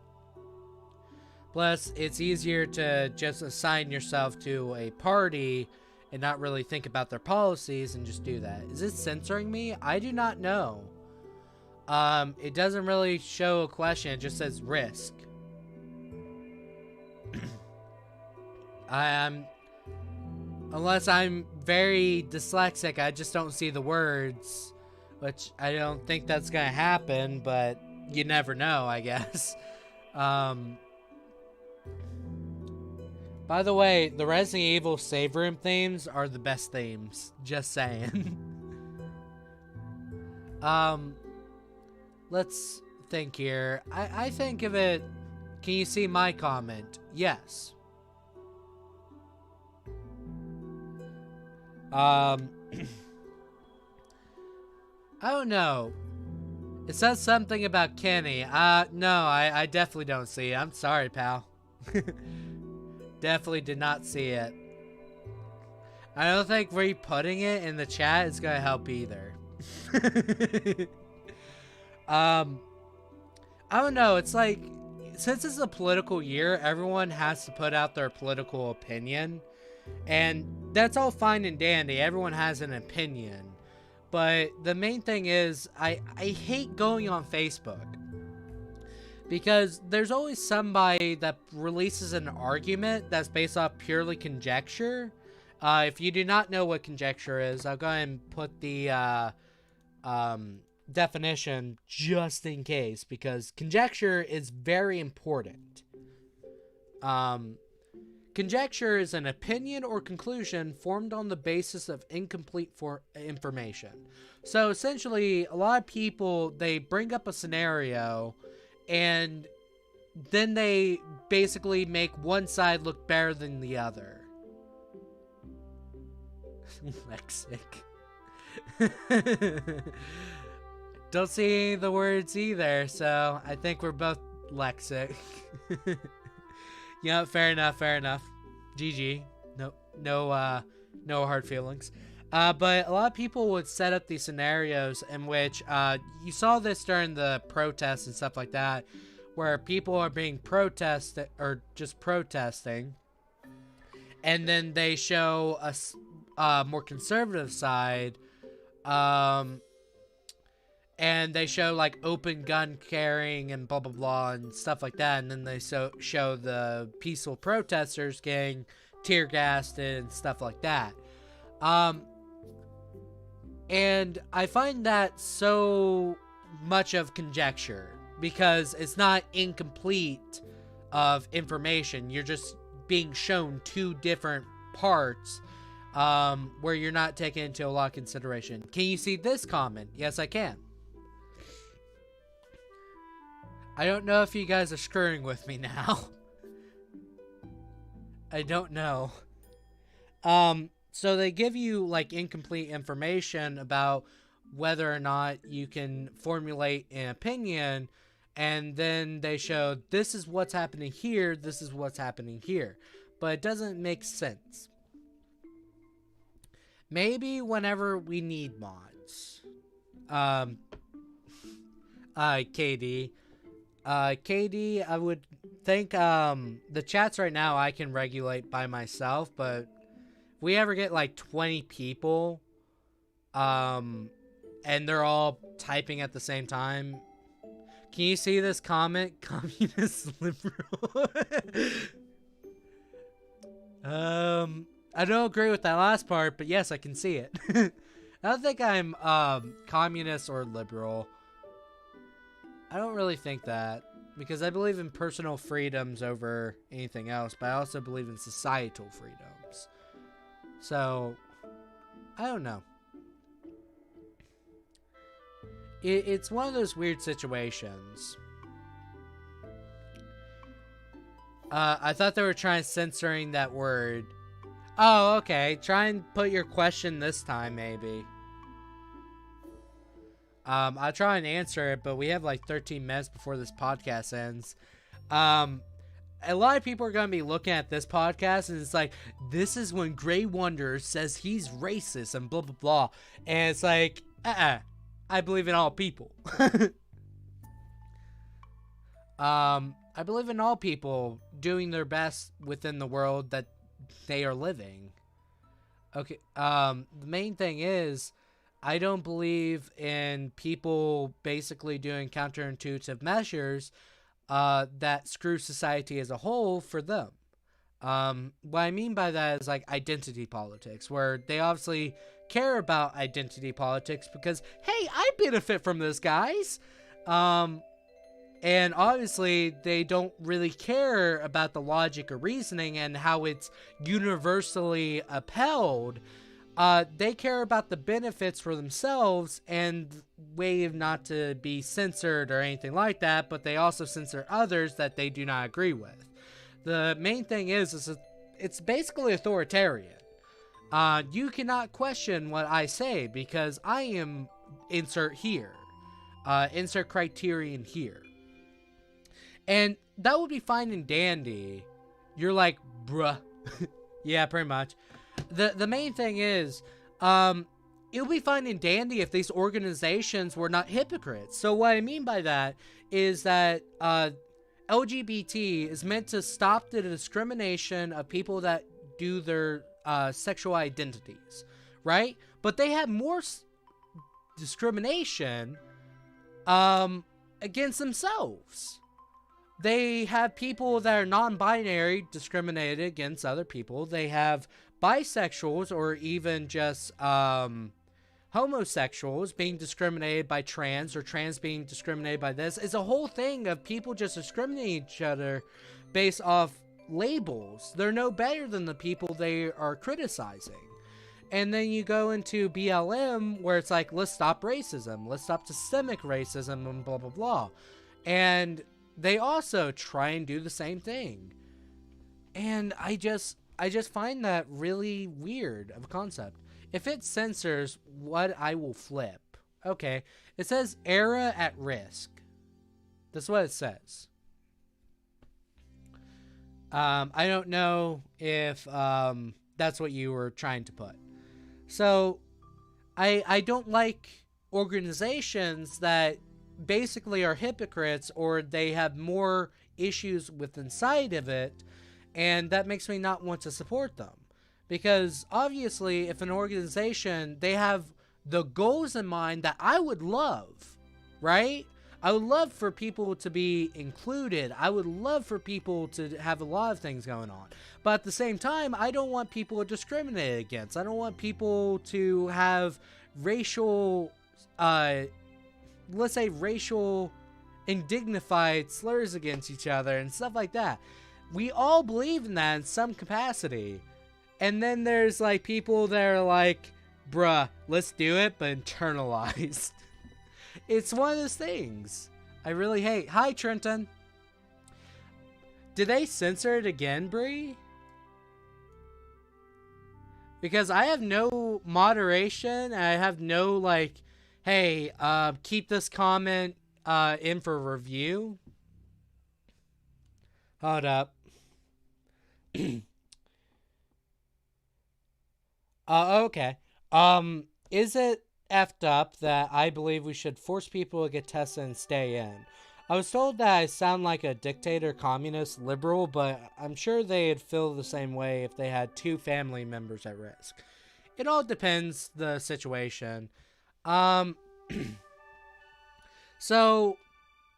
Plus, it's easier to just assign yourself to a party and not really think about their policies and just do that. Is it censoring me? I do not know. It doesn't really show a question. It just says risk. Unless I'm very dyslexic, I just don't see the words, which I don't think that's gonna happen, but you never know, I guess. By the way, the Resident Evil save room themes are the best themes. Just saying. Let's think here. I think of it... Can you see my comment? Yes. I don't know. It says something about Kenny. No, I definitely don't see it. I'm sorry, pal. Definitely did not see it. I don't think re-putting it in the chat is gonna help either. I don't know. It's like since it's a political year, everyone has to put out their political opinion. And that's all fine and dandy. Everyone has an opinion. But the main thing is, I hate going on Facebook. Because there's always somebody that releases an argument that's based off purely conjecture. If you do not know what conjecture is, I'll go ahead and put the definition just in case, because conjecture is very important. Conjecture is an opinion or conclusion formed on the basis of incomplete information. So essentially, a lot of people, they bring up a scenario and then they basically make one side look better than the other. Lexic. Don't see the words either, so I think we're both lexic. Yeah, fair enough. GG. No hard feelings. But a lot of people would set up these scenarios in which you saw this during the protests and stuff like that, where people are being protested or just protesting, and then they show a more conservative side, and they show like open gun carrying and blah blah blah and stuff like that, and then they show the peaceful protesters getting tear gassed and stuff like that. And I find that so much of conjecture, because it's not incomplete of information. You're just being shown two different parts, where you're not taking into a lot of consideration. Can you see this comment? Yes, I can. I don't know if you guys are screwing with me now. I don't know. So they give you like incomplete information about whether or not you can formulate an opinion, and then they show this is what's happening here, this is what's happening here. But it doesn't make sense. Maybe whenever we need mods. KD, I would think the chats right now I can regulate by myself, but if we ever get like 20 people, and they're all typing at the same time, can you see this comment? Communist liberal. I don't agree with that last part, but yes, I can see it. I don't think I'm communist or liberal. I don't really think that, because I believe in personal freedoms over anything else, but I also believe in societal freedoms. So, I don't know. It's one of those weird situations. I thought they were trying censoring that word. Oh, okay. Try and put your question this time, maybe. I'll try and answer it, but we have like 13 minutes before this podcast ends. A lot of people are going to be looking at this podcast, and it's like, this is when Grey Wonder says he's racist and blah, blah, blah. And it's like, I believe in all people. I believe in all people doing their best within the world that they are living. Okay, the main thing is, I don't believe in people basically doing counterintuitive measures that screw society as a whole for them. What I mean by that is like identity politics, where they obviously care about identity politics because, hey, I benefit from this, guys. And obviously they don't really care about the logic or reasoning and how it's universally upheld. They care about the benefits for themselves and way not to be censored or anything like that, but they also censor others that they do not agree with. The main thing is it's basically authoritarian. You cannot question what I say because I am insert here. Insert criterion here. And that would be fine and dandy. You're like, bruh. Yeah, pretty much. The main thing is, it would be fine and dandy if these organizations were not hypocrites. So what I mean by that is that, LGBT is meant to stop the discrimination of people that do their sexual identities, right? But they have more discrimination against themselves. They have people that are non-binary discriminated against other people. They have bisexuals or even just homosexuals being discriminated by trans, or trans being discriminated by this. It's a whole thing of people just discriminating each other based off labels. They're no better than the people they are criticizing. And then you go into BLM, where it's like, let's stop racism, let's stop systemic racism, and blah blah blah. And they also try and do the same thing. And I just find that really weird of a concept. If it censors what I will flip. Okay. It says era at risk. That's what it says. I don't know if that's what you were trying to put. So I don't like organizations that basically are hypocrites, or they have more issues with inside of it, and that makes me not want to support them. Because obviously, if an organization, they have the goals in mind that I would love, right? I would love for people to be included. I would love for people to have a lot of things going on. But at the same time, I don't want people discriminated against. I don't want people to have racial, let's say racial indignified slurs against each other and stuff like that. We all believe in that in some capacity. And then there's like people that are like, bruh, let's do it, but internalized. It's one of those things I really hate. Hi, Trenton. Did they censor it again, Bree? Because I have no moderation, and I have no, like, hey, keep this comment in for review. Hold up. Okay. Is it effed up that I believe we should force people to get tested and stay in? I was told that I sound like a dictator, communist, liberal, but I'm sure they'd feel the same way if they had 2 family members at risk. It all depends the situation. So,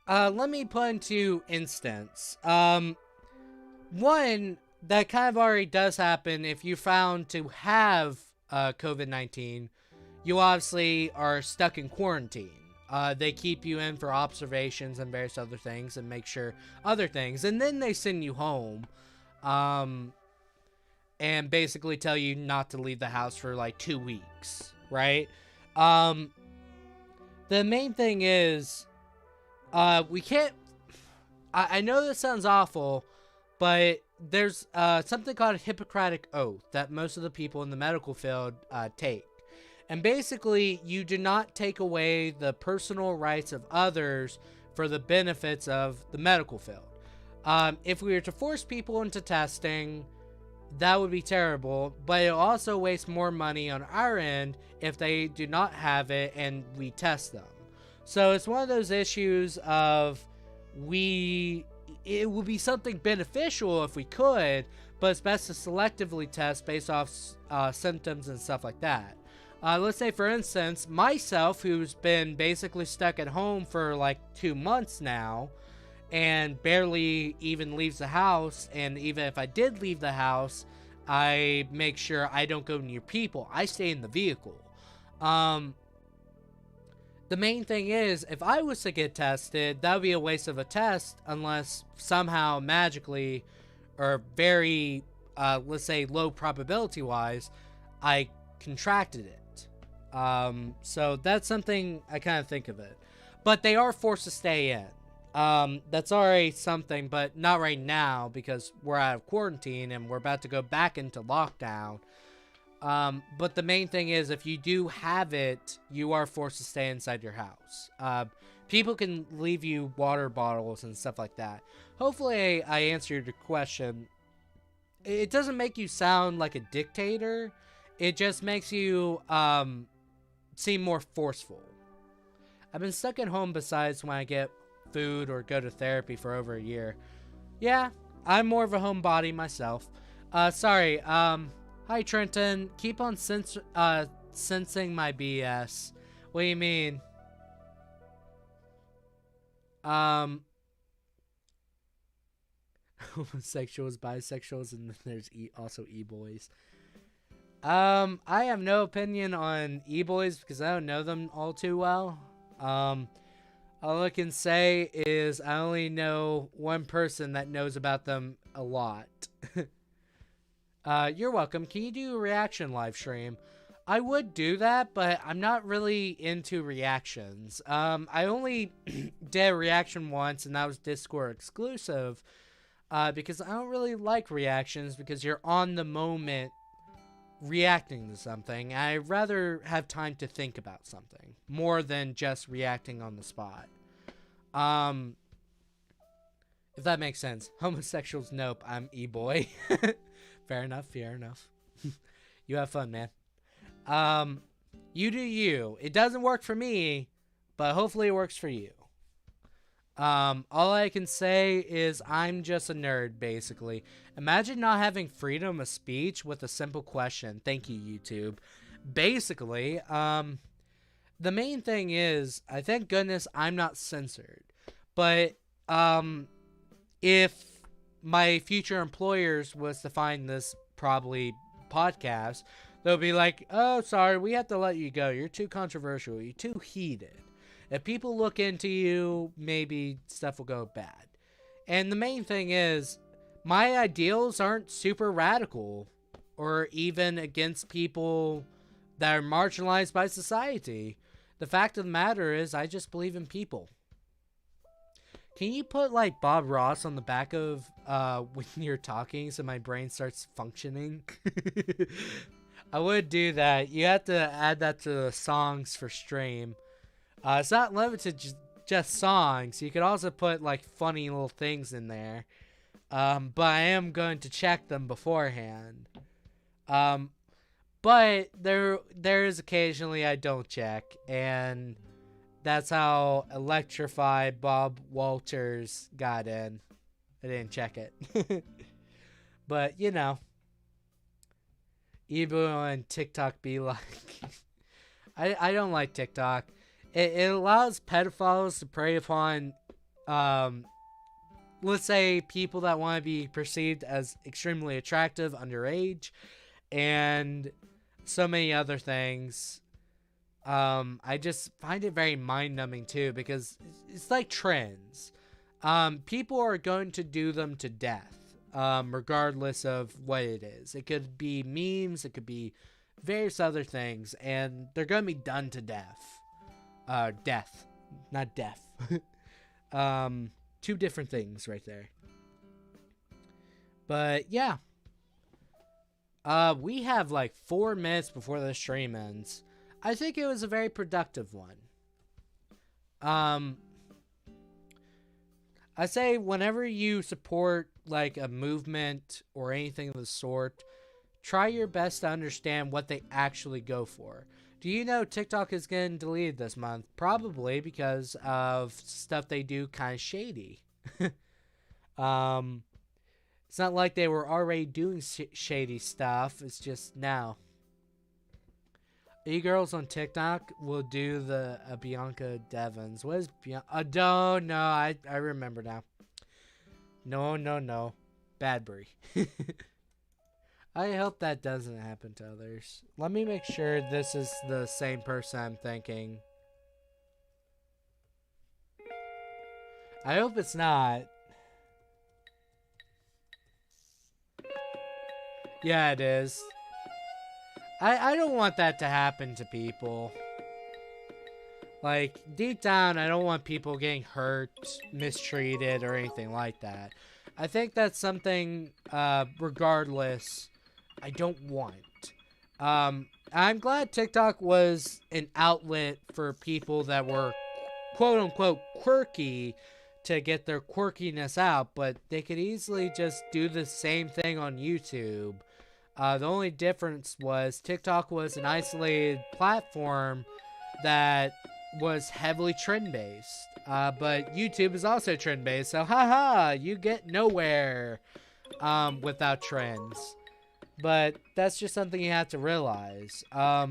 let me put into instance. One that kind of already does happen. If you found to have COVID-19, you obviously are stuck in quarantine. They keep you in for observations and various other things and make sure other things. And then they send you home and basically tell you not to leave the house for like 2 weeks, right? The main thing is we can't... I know this sounds awful, but there's something called a Hippocratic Oath that most of the people in the medical field take. And basically, you do not take away the personal rights of others for the benefits of the medical field. If we were to force people into testing, that would be terrible, but it also wastes more money on our end if they do not have it and we test them. So it's one of those issues of it would be something beneficial if we could, but it's best to selectively test based off symptoms and stuff like that. Let's say, for instance, myself, who's been basically stuck at home for like 2 months now and barely even leaves the house, and even if I did leave the house, I make sure I don't go near people. I stay in the vehicle. The main thing is, if I was to get tested, that would be a waste of a test unless somehow magically, or very, let's say low probability wise, I contracted it. So that's something I kind of think of it. But they are forced to stay in. That's already something, but not right now because we're out of quarantine and we're about to go back into lockdown. But the main thing is, if you do have it, you are forced to stay inside your house. People can leave you water bottles and stuff like that. Hopefully I answered your question. It doesn't make you sound like a dictator. It just makes you seem more forceful. I've been stuck at home besides when I get food or go to therapy for over a year. Yeah, I'm more of a homebody myself. Sorry. Hi Trenton. Keep on sensing my BS. What do you mean? Homosexuals, bisexuals, and then there's also e-boys. I have no opinion on e-boys because I don't know them all too well. All I can say is I only know one person that knows about them a lot. You're welcome. Can you do a reaction live stream? I would do that, but I'm not really into reactions. I only did a reaction once, and that was Discord exclusive. Because I don't really like reactions because you're on the moment reacting to something. I'd rather have time to think about something more than just reacting on the spot. If that makes sense. Homosexuals, nope. I'm e-boy. Fair enough. You have fun, man. You do you. It doesn't work for me, but hopefully it works for you. All I can say is I'm just a nerd, basically. Imagine not having freedom of speech with a simple question. Thank you, YouTube. Basically, the main thing is, I thank goodness I'm not censored. But, if my future employers was to find this probably podcast, they'll be like, oh, sorry, we have to let you go. You're too controversial. You're too heated. If people look into you, maybe stuff will go bad. And the main thing is, my ideals aren't super radical or even against people that are marginalized by society. The fact of the matter is, I just believe in people. Can you put, like, Bob Ross on the back of when you're talking so my brain starts functioning? I would do that. You have to add that to the songs for stream. It's not limited to just songs. You could also put like funny little things in there. But I am going to check them beforehand. But there is occasionally I don't check, and that's how Electrified Bob Walters got in. I didn't check it. But you know, even on TikTok be like, I don't like TikTok. It allows pedophiles to prey upon, let's say, people that want to be perceived as extremely attractive underage, and so many other things. I just find it very mind-numbing, too, because it's like trends. People are going to do them to death, regardless of what it is. It could be memes, it could be various other things, and they're going to be done to death. Death, not death. Two different things right there. But yeah, we have like 4 minutes before the stream ends. I think it was a very productive one. I say whenever you support like a movement or anything of the sort, try your best to understand what they actually go for. Do you know TikTok is getting deleted this month? Probably because of stuff they do kind of shady. It's not like they were already doing shady stuff. It's just now. E-girls on TikTok will do the Bianca Devins. What is Bianca? No, I remember now. No. Badbury. I hope that doesn't happen to others. Let me make sure this is the same person I'm thinking. I hope it's not. Yeah, it is. I don't want that to happen to people. Like, deep down, I don't want people getting hurt, mistreated, or anything like that. I think that's something, regardless, I don't want. I'm glad TikTok was an outlet for people that were quote-unquote quirky to get their quirkiness out, but they could easily just do the same thing on YouTube. The only difference was TikTok was an isolated platform that was heavily trend-based. But YouTube is also trend-based, so haha, you get nowhere without trends. But that's just something you have to realize. A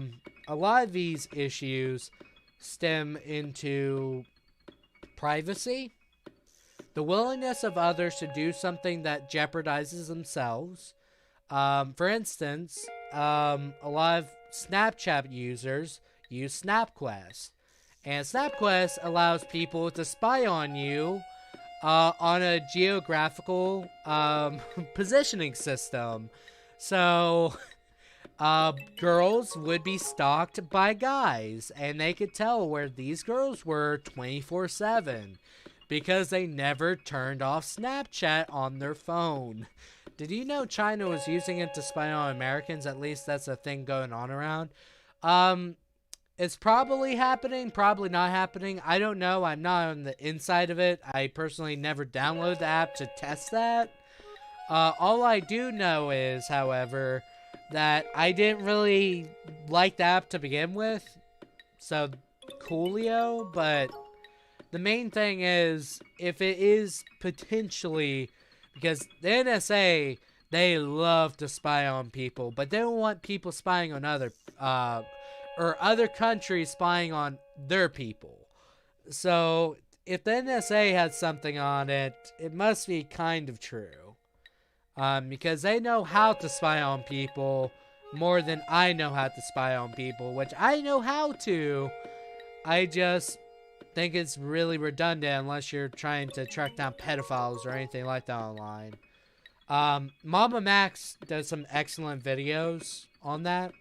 lot of these issues stem into privacy, the willingness of others to do something that jeopardizes themselves. For instance, a lot of Snapchat users use SnapQuest. And SnapQuest allows people to spy on you on a geographical positioning system. So, girls would be stalked by guys, and they could tell where these girls were 24/7 because they never turned off Snapchat on their phone. Did you know China was using it to spy on Americans? At least that's a thing going on around. It's probably happening, probably not happening. I don't know. I'm not on the inside of it. I personally never downloaded the app to test that. All I do know is, however, that I didn't really like the app to begin with. So, coolio. But the main thing is, if it is potentially... Because the NSA, they love to spy on people, but they don't want people spying on other countries spying on their people. So, if the NSA has something on it, it must be kind of true. Because they know how to spy on people more than I know how to spy on people, which I know how to. I just think it's really redundant unless you're trying to track down pedophiles or anything like that online. Mama Max does some excellent videos on that.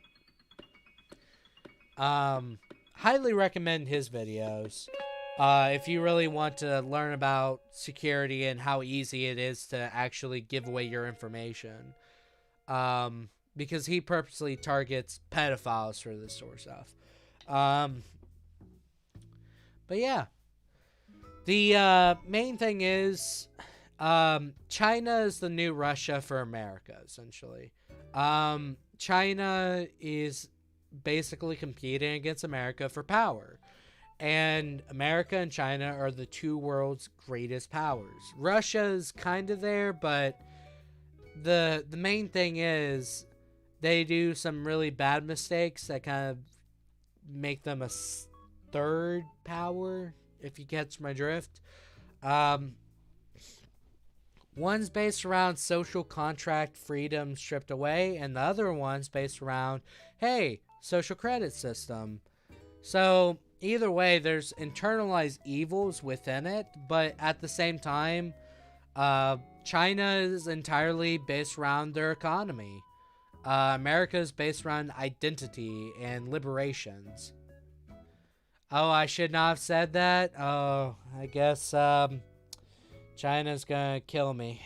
Highly recommend his videos. If you really want to learn about security and how easy it is to actually give away your information. Because he purposely targets pedophiles for this sort of stuff. But yeah. The main thing is, China is the new Russia for America, essentially. China is basically competing against America for power. And America and China are the two world's greatest powers. Russia's kind of there, but the main thing is they do some really bad mistakes that kind of make them a third power, if you catch my drift. One's based around social contract freedom stripped away, and the other one's based around, hey, social credit system. So either way, there's internalized evils within it, but at the same time, China is entirely based around their economy. America is based around identity and liberations. Oh, I should not have said that. Oh, I guess China's gonna kill me.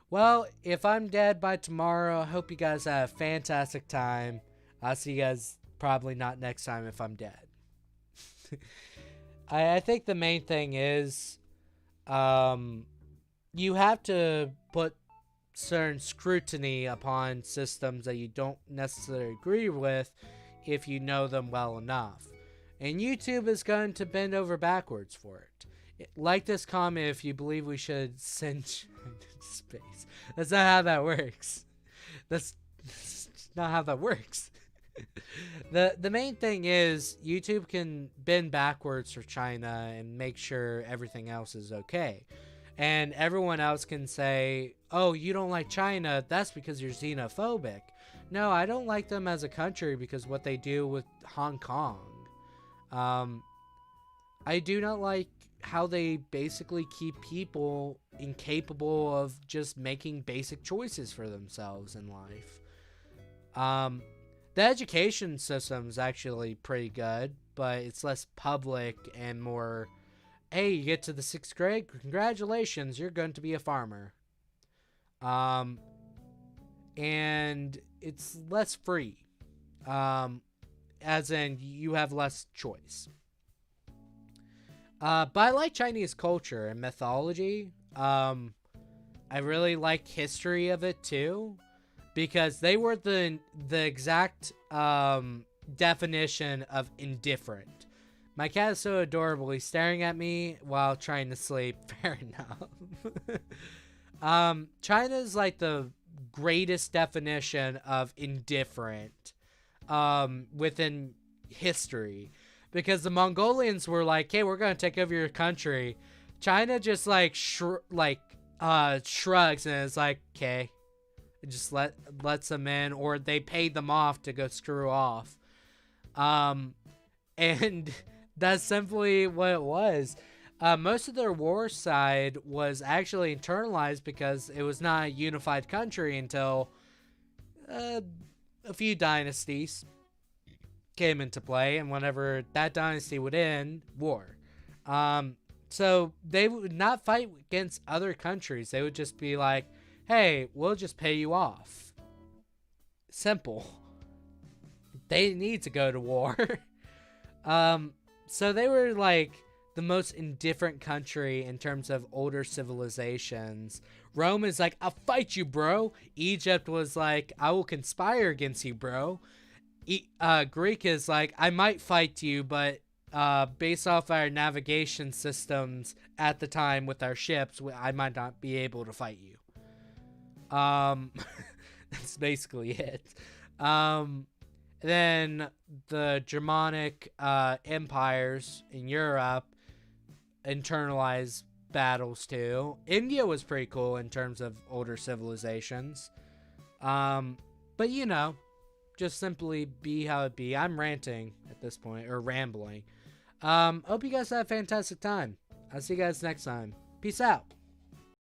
Well, if I'm dead by tomorrow, I hope you guys have a fantastic time. I'll see you guys probably not next time if I'm dead. I think the main thing is you have to put certain scrutiny upon systems that you don't necessarily agree with if you know them well enough. And YouTube is going to bend over backwards for it. Like this comment if you believe we should send space. That's not how that works. That's not how that works. The main thing is YouTube can bend backwards for China and make sure everything else is okay. And everyone else can say, oh, you don't like China, that's because you're xenophobic. No, I don't like them as a country because what they do with Hong Kong. I do not like how they basically keep people incapable of just making basic choices for themselves in life. The education system is actually pretty good, but it's less public and more, hey, you get to the 6th grade, congratulations, you're going to be a farmer. And it's less free. As in, you have less choice. But I like Chinese culture and mythology. I really like history of it too, because they were the exact definition of indifferent. My cat is so adorable. He's staring at me while trying to sleep. Fair enough. China is like the greatest definition of indifferent within history, because the Mongolians were like, hey, we're going to take over your country. China just like shrugs and is like, okay. It just lets them in, or they paid them off to go screw off. And that's simply what it was. Most of their war side was actually internalized because it was not a unified country until a few dynasties came into play, and whenever that dynasty would end, war. So they would not fight against other countries. They would just be like, hey, we'll just pay you off. Simple. They need to go to war. So they were like the most indifferent country in terms of older civilizations. Rome is like, I'll fight you, bro. Egypt was like, I will conspire against you, bro. Greek is like, I might fight you, but based off our navigation systems at the time with our ships, I might not be able to fight you. That's basically it. Then the Germanic empires in Europe internalized battles too. India was pretty cool in terms of older civilizations. But you know, just simply be how it be. I'm ranting at this point, or rambling. Hope you guys had a fantastic time. I'll see you guys next time. Peace out.